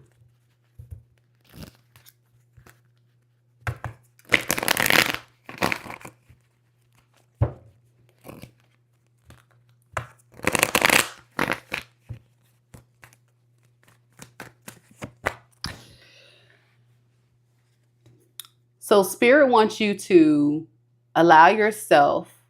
So Spirit wants you to allow yourself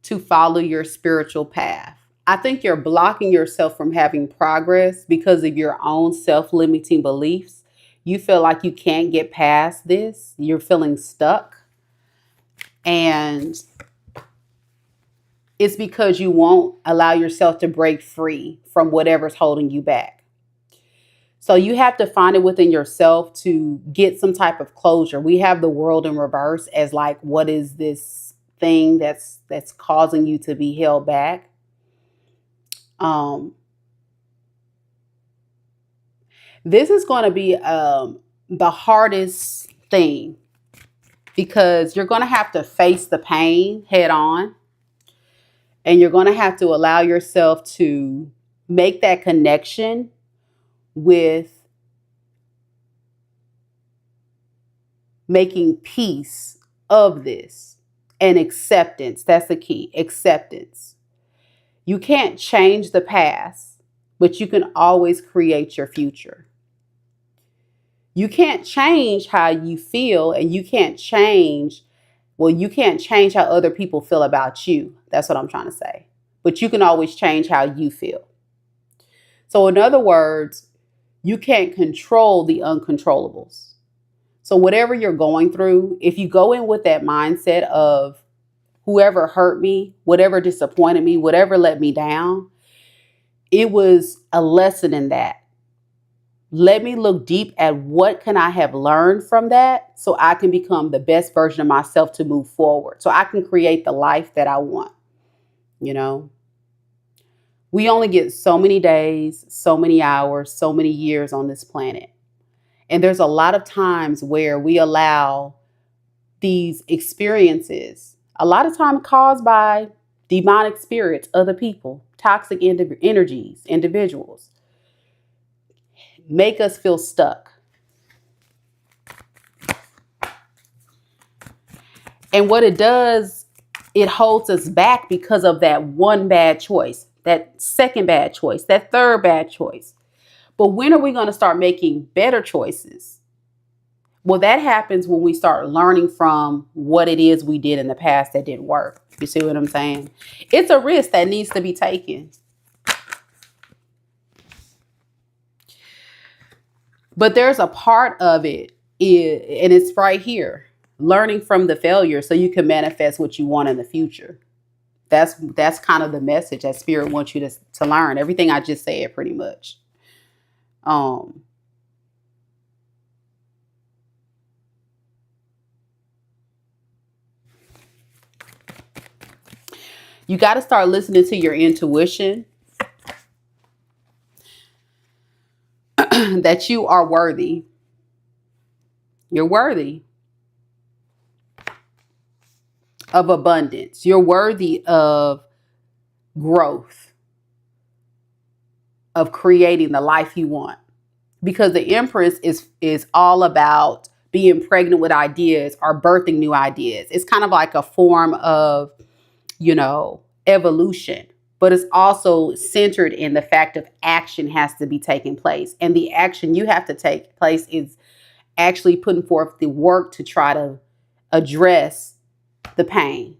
to follow your spiritual path. I think you're blocking yourself from having progress because of your own self-limiting beliefs. You feel like you can't get past this. You're feeling stuck. And it's because you won't allow yourself to break free from whatever's holding you back. So you have to find it within yourself to get some type of closure. We have the world in reverse as like, what is this thing that's causing you to be held back? This is going to be the hardest thing because you're going to have to face the pain head on. And you're going to have to allow yourself to make that connection with making peace of this and acceptance. That's the key, acceptance. You can't change the past, but you can always create your future. You can't change how you feel and you can't change Well, you can't change how other people feel about you. That's what I'm trying to say. But you can always change how you feel. So, in other words, you can't control the uncontrollables. So, whatever you're going through, if you go in with that mindset of whoever hurt me, whatever disappointed me, whatever let me down, it was a lesson in that. Let me look deep at what can I have learned from that so I can become the best version of myself to move forward. So I can create the life that I want. You know, we only get so many days, so many hours, so many years on this planet. And there's a lot of times where we allow these experiences, a lot of time caused by demonic spirits, other people, toxic energies, individuals, make us feel stuck. And what it does, it holds us back because of that one bad choice, that second bad choice, that third bad choice. But when are we going to start making better choices? Well, that happens when we start learning from what it is we did in the past that didn't work. You see what I'm saying? It's a risk that needs to be taken. But there's a part of it, and it's right here. Learning from the failure so you can manifest what you want in the future. That's kind of the message that Spirit wants you to learn. Everything I just said, pretty much. You got to start listening to your intuition. That you are worthy. You're worthy of abundance. You're worthy of growth, of creating the life you want. Because the Empress is all about being pregnant with ideas or birthing new ideas. It's kind of like a form of, evolution. But it's also centered in the fact of action has to be taking place. And the action you have to take place is actually putting forth the work to try to address the pain.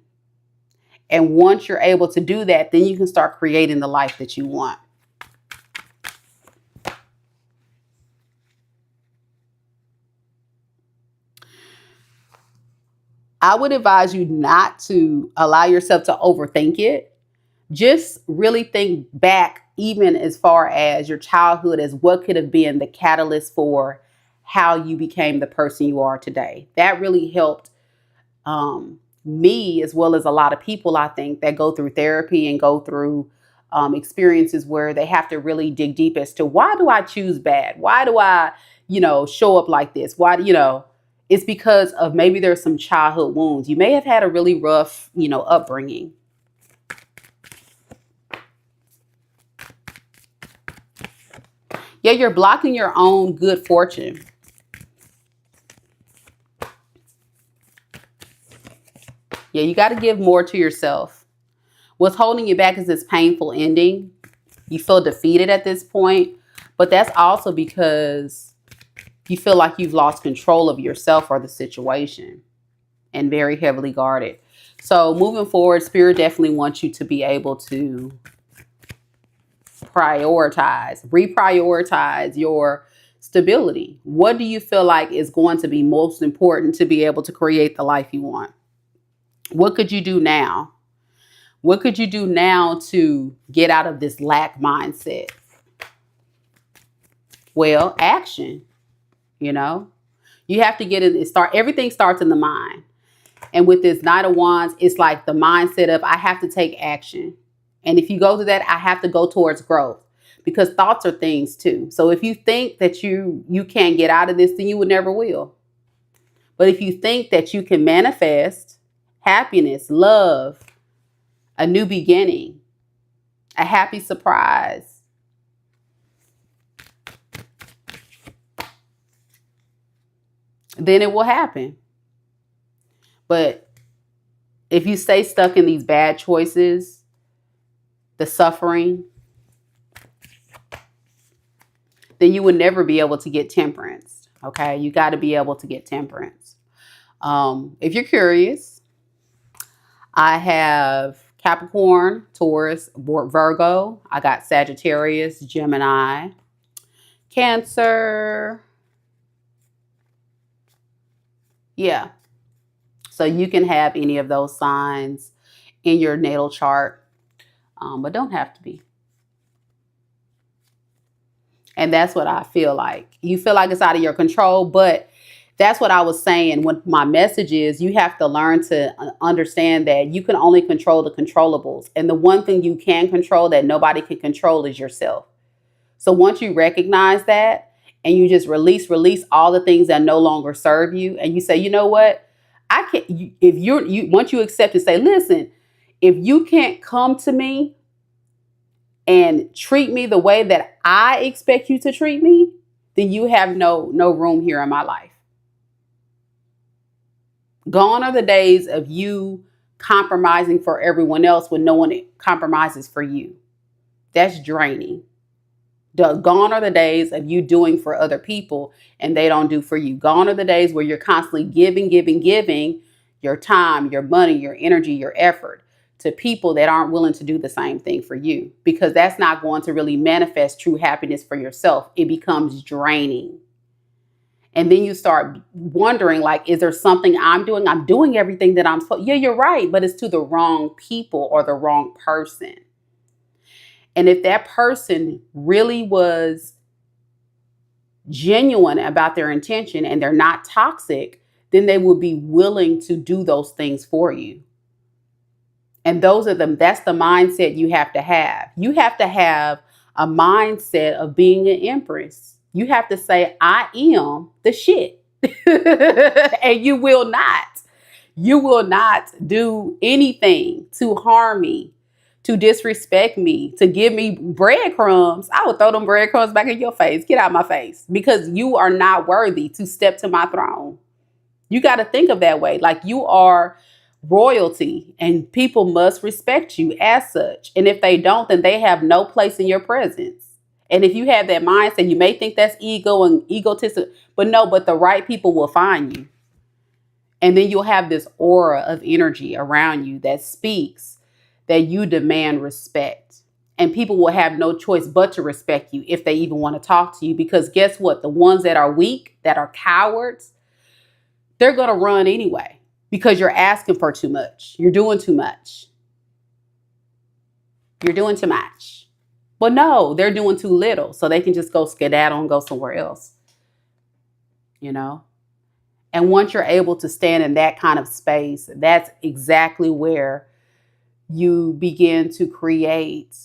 And once you're able to do that, then you can start creating the life that you want. I would advise you not to allow yourself to overthink it. Just really think back, even as far as your childhood, as what could have been the catalyst for how you became the person you are today. That really helped me, as well as a lot of people, I think, that go through therapy and go through experiences where they have to really dig deep as to why do I choose bad? Why do I, show up like this? Why, it's because of maybe there's some childhood wounds. You may have had a really rough, upbringing. Yeah, you're blocking your own good fortune. Yeah, you got to give more to yourself. What's holding you back is this painful ending. You feel defeated at this point, but that's also because you feel like you've lost control of yourself or the situation and very heavily guarded. So moving forward, Spirit definitely wants you to be able to reprioritize your stability. What do you feel like is going to be most important to be able to create the life you want? What could you do now? What could you do now to get out of this lack mindset? Well, action. You have to get in. Everything starts in the mind. And with this Knight of Wands, it's like the mindset of I have to take action. And if you go to that, I have to go towards growth, because thoughts are things too. So if you think that you can't get out of this, then you would never will. But if you think that you can manifest happiness, love, a new beginning, a happy surprise, then it will happen. But if you stay stuck in these bad choices, the suffering, then you would never be able to get temperance. Okay, you got to be able to get temperance. If you're curious, I have Capricorn, Taurus, Virgo. I got Sagittarius, Gemini, Cancer. Yeah. So you can have any of those signs in your natal chart, but don't have to be. And that's what I feel like. You feel like it's out of your control, but that's what I was saying. What my message is, you have to learn to understand that you can only control the controllables. And the one thing you can control that nobody can control is yourself. So once you recognize that and you just release all the things that no longer serve you, and you say, you know what, I can't. If you once you accept and say, listen, if you can't come to me and treat me the way that I expect you to treat me, then you have no room here in my life. Gone are the days of you compromising for everyone else when no one compromises for you. That's draining. Gone are the days of you doing for other people and they don't do for you. Gone are the days where you're constantly giving your time, your money, your energy, your effort to people that aren't willing to do the same thing for you, because that's not going to really manifest true happiness for yourself. It becomes draining. And then you start wondering, like, is there something I'm doing? I'm doing everything that I'm supposed. Yeah, you're right, but it's to the wrong people or the wrong person. And if that person really was genuine about their intention and they're not toxic, then they will be willing to do those things for you. And that's the mindset you have to have. You have to have a mindset of being an empress. You have to say, I am the shit. And you will not do anything to harm me, to disrespect me, to give me breadcrumbs. I would throw them breadcrumbs back in your face. Get out of my face, because you are not worthy to step to my throne. You got to think of that way. Like, you are royalty and people must respect you as such. And if they don't, then they have no place in your presence. And if you have that mindset, you may think that's ego and egotistic, but no, but the right people will find you. And then you'll have this aura of energy around you that speaks that you demand respect. And people will have no choice but to respect you if they even want to talk to you. Because guess what? The ones that are weak, that are cowards, they're going to run anyway. Because you're asking for too much. You're doing too much. You're doing too much. But no, they're doing too little. So they can just go skedaddle and go somewhere else. You know? And once you're able to stand in that kind of space, that's exactly where you begin to create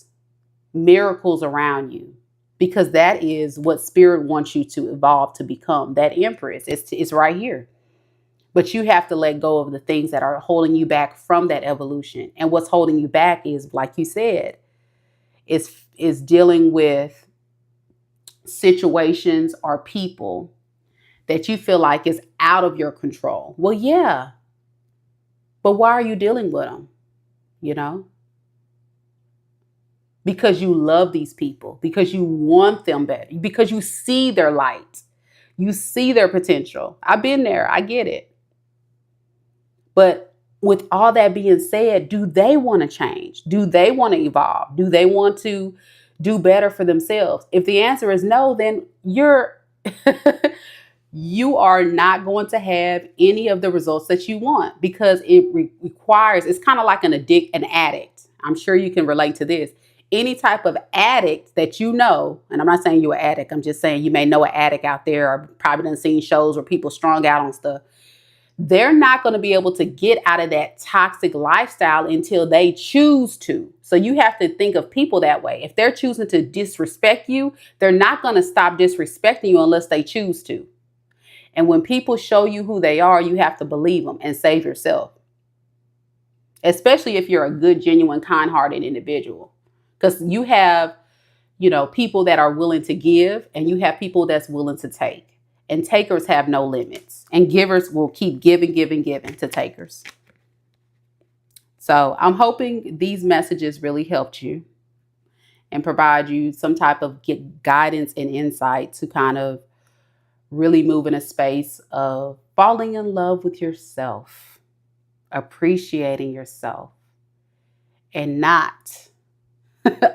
miracles around you. Because that is what spirit wants you to evolve to become. That empress. It's right here. But you have to let go of the things that are holding you back from that evolution. And what's holding you back is, like you said, is dealing with situations or people that you feel like is out of your control. Well, yeah. But why are you dealing with them? You know? Because you love these people. Because you want them better. Because you see their light. You see their potential. I've been there. I get it. But with all that being said, do they want to change? Do they want to evolve? Do they want to do better for themselves? If the answer is no, then you are not going to have any of the results that you want, because it requires, it's kind of like an addict. I'm sure you can relate to this. Any type of addict that you know, and I'm not saying you're an addict, I'm just saying you may know an addict out there, or probably done seen shows where people strung out on stuff. They're not going to be able to get out of that toxic lifestyle until they choose to. So you have to think of people that way. If they're choosing to disrespect you, they're not going to stop disrespecting you unless they choose to. And when people show you who they are, you have to believe them and save yourself. Especially if you're a good, genuine, kind-hearted individual. Because you have, people that are willing to give, and you have people that's willing to take. And takers have no limits. And givers will keep giving to takers. So I'm hoping these messages really helped you and provide you some type of guidance and insight to kind of really move in a space of falling in love with yourself. appreciating yourself and not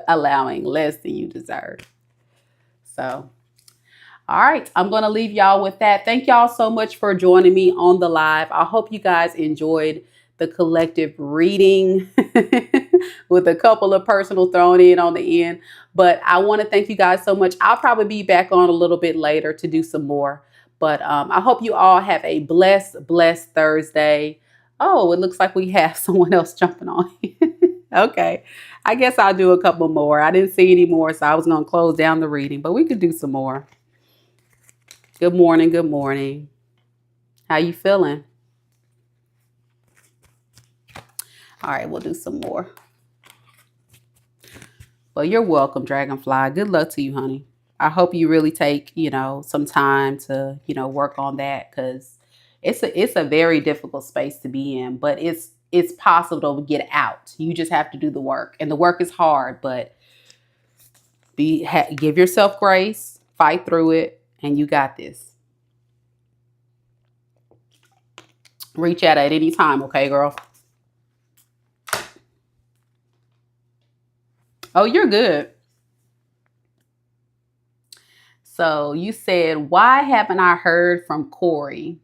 allowing less than you deserve. So, all right, I'm going to leave y'all with that. Thank y'all so much for joining me on the live. I hope you guys enjoyed the collective reading with a couple of personal thrown in on the end. But I want to thank you guys so much. I'll probably be back on a little bit later to do some more. But I hope you all have a blessed Thursday. Oh, it looks like we have someone else jumping on. Okay. I guess I'll do a couple more. I didn't see any more, so I was going to close down the reading, but we could do some more. Good morning. Good morning. How you feeling? All right, we'll do some more. Well, you're welcome, Dragonfly. Good luck to you, honey. I hope you really take, some time to, work on that, because it's a very difficult space to be in, but it's possible to get out. You just have to do the work, and the work is hard, but give yourself grace, fight through it, and you got this. Reach out at any time, okay, girl? Oh, you're good. So you said, why haven't I heard from Corey?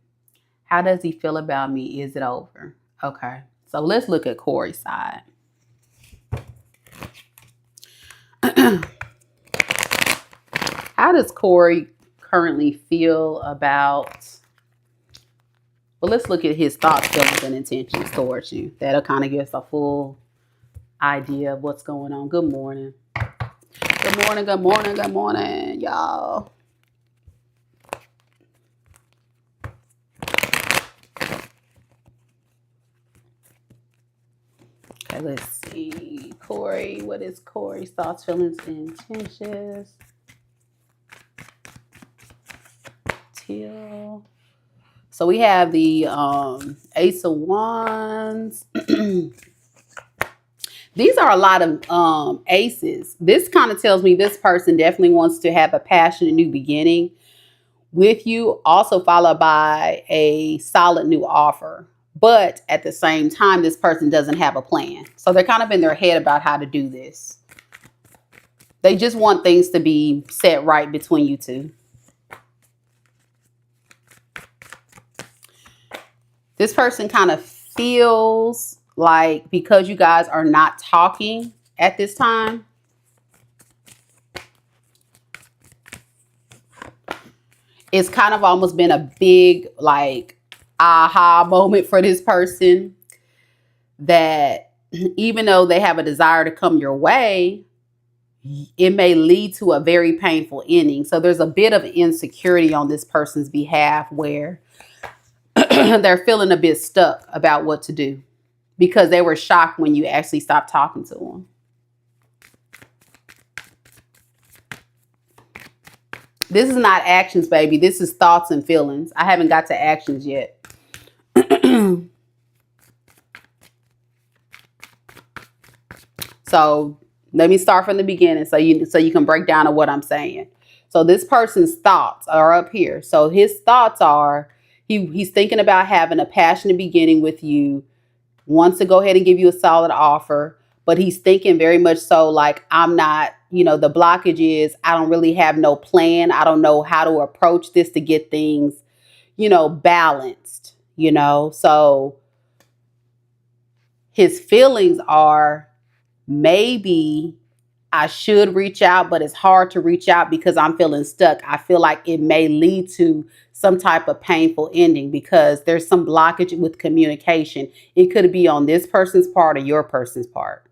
How does he feel about me? Is it over? Okay. So let's look at Corey's side. How does Corey currently feel about... Well, let's look at his thoughts, feelings, and intentions towards you. That'll kind of give us a full idea of what's going on. Good morning. Good morning, good morning, good morning, y'all. Okay, let's see. Corey, what is Corey's thoughts, feelings, and intentions? Teal. So we have the Ace of Wands. These are a lot of aces. This kind of tells me this person definitely wants to have a passionate new beginning with you, also followed by a solid new offer. But at the same time, this person doesn't have a plan. So they're kind of in their head about how to do this. They just want things to be set right between you two. This person kind of feels like, because you guys are not talking at this time, it's kind of almost been a big, like, aha moment for this person, that even though they have a desire to come your way, it may lead to a very painful ending. So there's a bit of insecurity on this person's behalf, where they're feeling a bit stuck about what to do, because they were shocked when you actually stopped talking to them. This is not actions, baby. This is thoughts and feelings. I haven't got to actions yet. So let me start from the beginning, so you can break down to what I'm saying. So this person's thoughts are up here. So his thoughts are, he's thinking about having a passionate beginning with you, wants to go ahead and give you a solid offer, but he's thinking very much so like, I'm not, the blockage is, I don't really have no plan. I don't know how to approach this to get things, balanced, So his feelings are, maybe I should reach out, but it's hard to reach out because I'm feeling stuck. I feel like it may lead to some type of painful ending because there's some blockage with communication. It could be on this person's part or your person's part.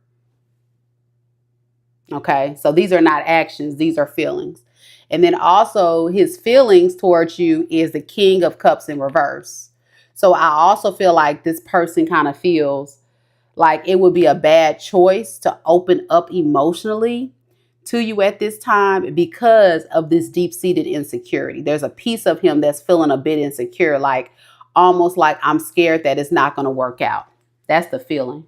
Okay, so these are not actions, these are feelings. And then also his feelings towards you is the King of Cups in reverse. So I also feel like this person kind of feels like it would be a bad choice to open up emotionally to you at this time because of this deep-seated insecurity. There's a piece of him that's feeling a bit insecure, like almost like, I'm scared that it's not going to work out. That's the feeling.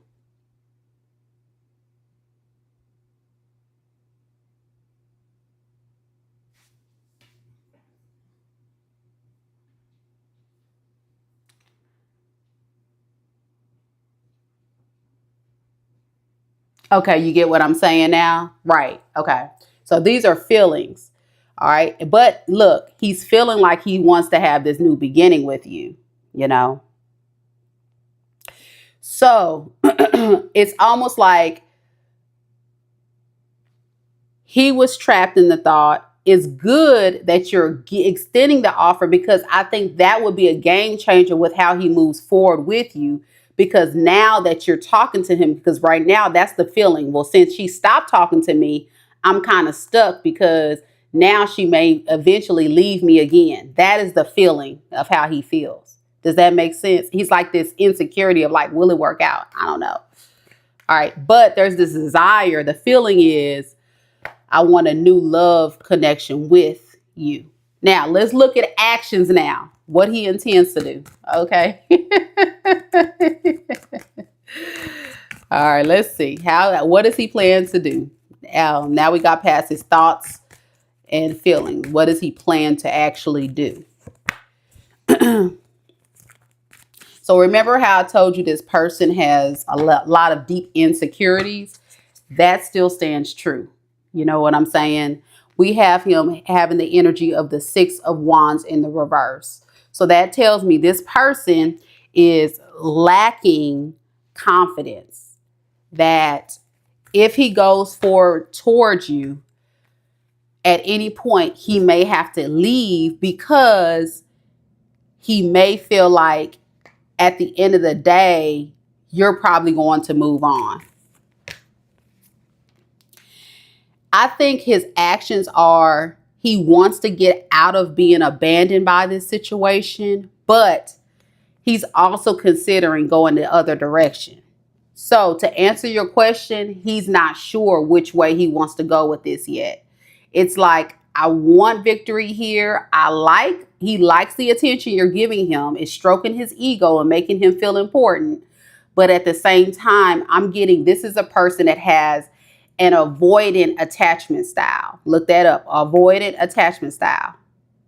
Okay, you get what I'm saying now? Right. Okay. So these are feelings. All right. But look, he's feeling like he wants to have this new beginning with you, you know? So it's almost like he was trapped in the thought. It's good that you're extending the offer, because I think that would be a game changer with how he moves forward with you. Because now that you're talking to him, because right now that's the feeling. Well, since she stopped talking to me, I'm kind of stuck, because now she may eventually leave me again. That is the feeling of how he feels. Does that make sense? He's like this insecurity of like, will it work out? I don't know. All right. But there's this desire. The feeling is, I want a new love connection with you. Now, let's look at actions now. What he intends to do. Okay. All right, let's see. What does he plan to do? Now we got past his thoughts and feelings. What does he plan to actually do? So remember how I told you this person has a lot of deep insecurities? That still stands true. You know what I'm saying? We have him having the energy of the Six of Wands in the reverse. So that tells me this person is lacking confidence, that if he goes forward towards you, at any point he may have to leave, because he may feel like at the end of the day, you're probably going to move on. I think his actions are, he wants to get out of being abandoned by this situation, but he's also considering going the other direction. So to answer your question, he's not sure which way he wants to go with this yet. It's like, I want victory here. He likes the attention you're giving him. It's stroking his ego and making him feel important. But at the same time, I'm getting, this is a person that has an avoidant attachment style. Look that up, avoidant attachment style.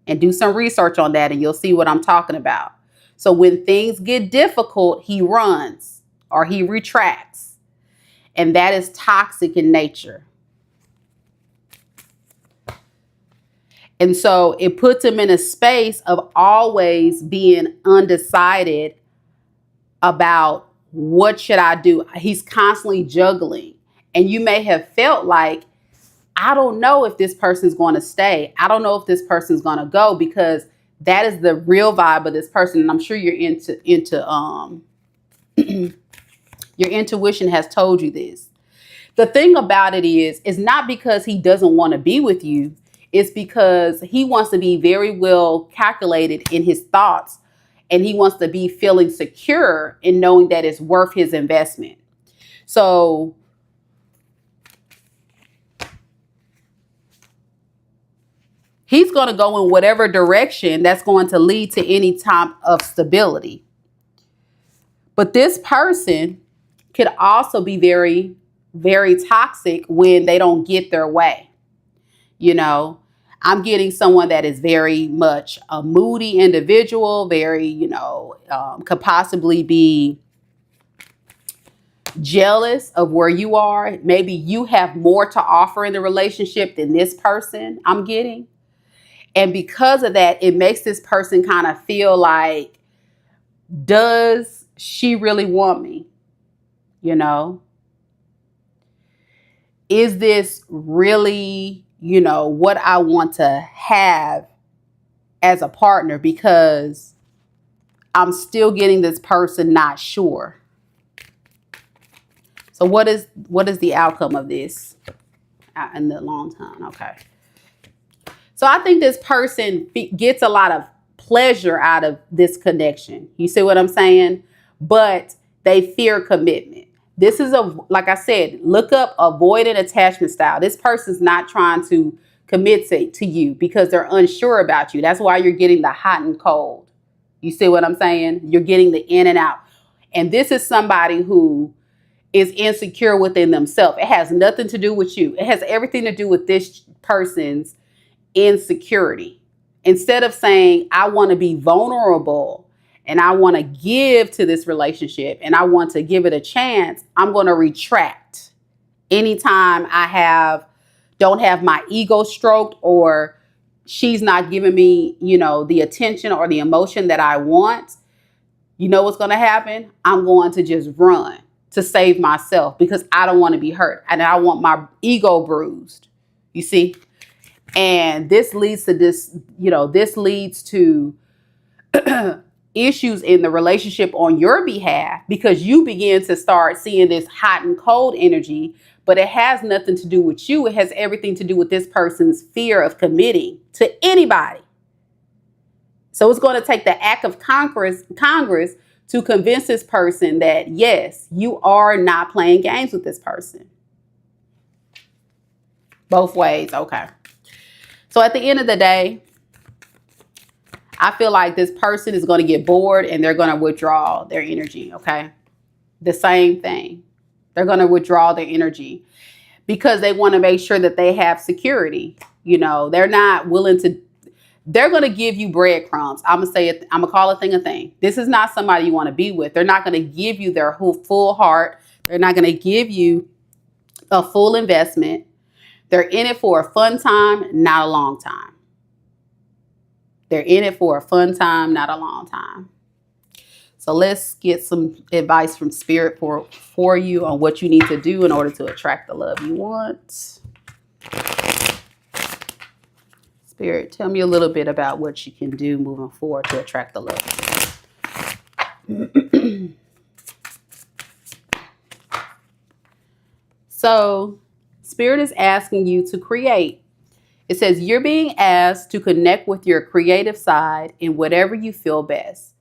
And do some research on that and you'll see what I'm talking about. So when things get difficult, he runs or he retracts. And that is toxic in nature. And so it puts him in a space of always being undecided about what should I do. He's constantly juggling. And you may have felt like, I don't know if this person's going to stay. I don't know if this person's going to go, because that is the real vibe of this person. And I'm sure you're into your intuition has told you this. The thing about it is not because he doesn't want to be with you. It's because he wants to be very well calculated in his thoughts, and he wants to be feeling secure in knowing that it's worth his investment. So he's going to go in whatever direction that's going to lead to any type of stability. But this person could also be very, very toxic when they don't get their way. You know, I'm getting someone that is very much a moody individual, very, could possibly be jealous of where you are. Maybe you have more to offer in the relationship than this person I'm getting. And because of that, it makes this person kind of feel like, does she really want me? Is this really, what I want to have as a partner? Because I'm still getting this person not sure. So what is the outcome of this in the long term? Okay. So I think this person gets a lot of pleasure out of this connection. You see what I'm saying? But they fear commitment. This is like I said, look up avoidant attachment style. This person's not trying to commit to you because they're unsure about you. That's why you're getting the hot and cold. You see what I'm saying? You're getting the in and out. And this is somebody who is insecure within themselves. It has nothing to do with you. It has everything to do with this person's insecurity. Instead of saying, I want to be vulnerable and I want to give to this relationship and I want to give it a chance, I'm going to retract Anytime don't have my ego stroked, or she's not giving me, the attention or the emotion that I want, you know what's going to happen? I'm going to just run to save myself because I don't want to be hurt and I want my ego bruised. You see? And this leads to issues in the relationship on your behalf, because you begin to start seeing this hot and cold energy, but it has nothing to do with you. It has everything to do with this person's fear of committing to anybody. So it's going to take the act of Congress to convince this person that, yes, you are not playing games with this person. Both ways. Okay. So at the end of the day, I feel like this person is going to get bored and they're going to withdraw their energy. Okay. The same thing. They're going to withdraw their energy because they want to make sure that they have security. They're not willing to. They're going to give you breadcrumbs. I'm going to say it. I'm going to call a thing a thing. This is not somebody you want to be with. They're not going to give you their full heart. They're not going to give you a full investment. They're in it for a fun time, not a long time. They're in it for a fun time, not a long time. So let's get some advice from Spirit for you on what you need to do in order to attract the love you want. Spirit, tell me a little bit about what you can do moving forward to attract the love. So Spirit is asking you to create. It says you're being asked to connect with your creative side in whatever you feel best.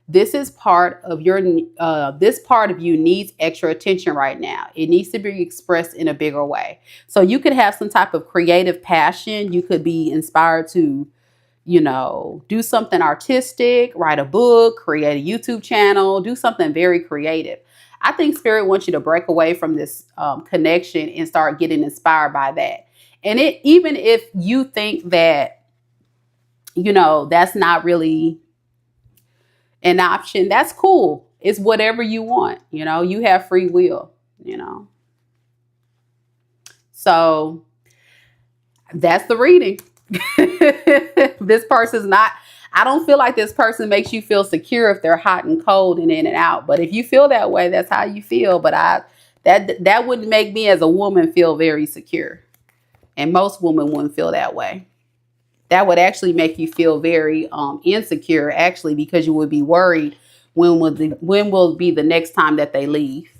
This part of you needs extra attention right now. It needs to be expressed in a bigger way. So you could have some type of creative passion. You could be inspired to, do something artistic, write a book, create a YouTube channel, do something very creative. I think Spirit wants you to break away from this connection and start getting inspired by that. And even if you think that, that's not really an option, that's cool. It's whatever you want. You have free will, So that's the reading. This person's not, I don't feel like this person makes you feel secure if they're hot and cold and in and out. But if you feel that way, that's how you feel. But that wouldn't make me as a woman feel very secure. And most women wouldn't feel that way. That would actually make you feel very insecure, actually, because you would be worried when will be the next time that they leave,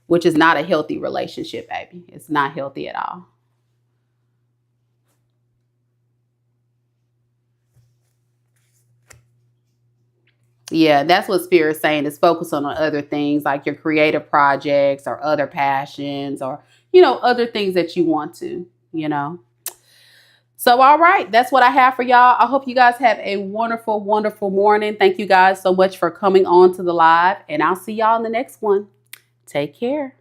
which is not a healthy relationship, baby. It's not healthy at all. Yeah, that's what Spirit's saying, is focus on other things like your creative projects or other passions or, other things that you want to, So, all right, that's what I have for y'all. I hope you guys have a wonderful, wonderful morning. Thank you guys so much for coming on to the live, and I'll see y'all in the next one. Take care.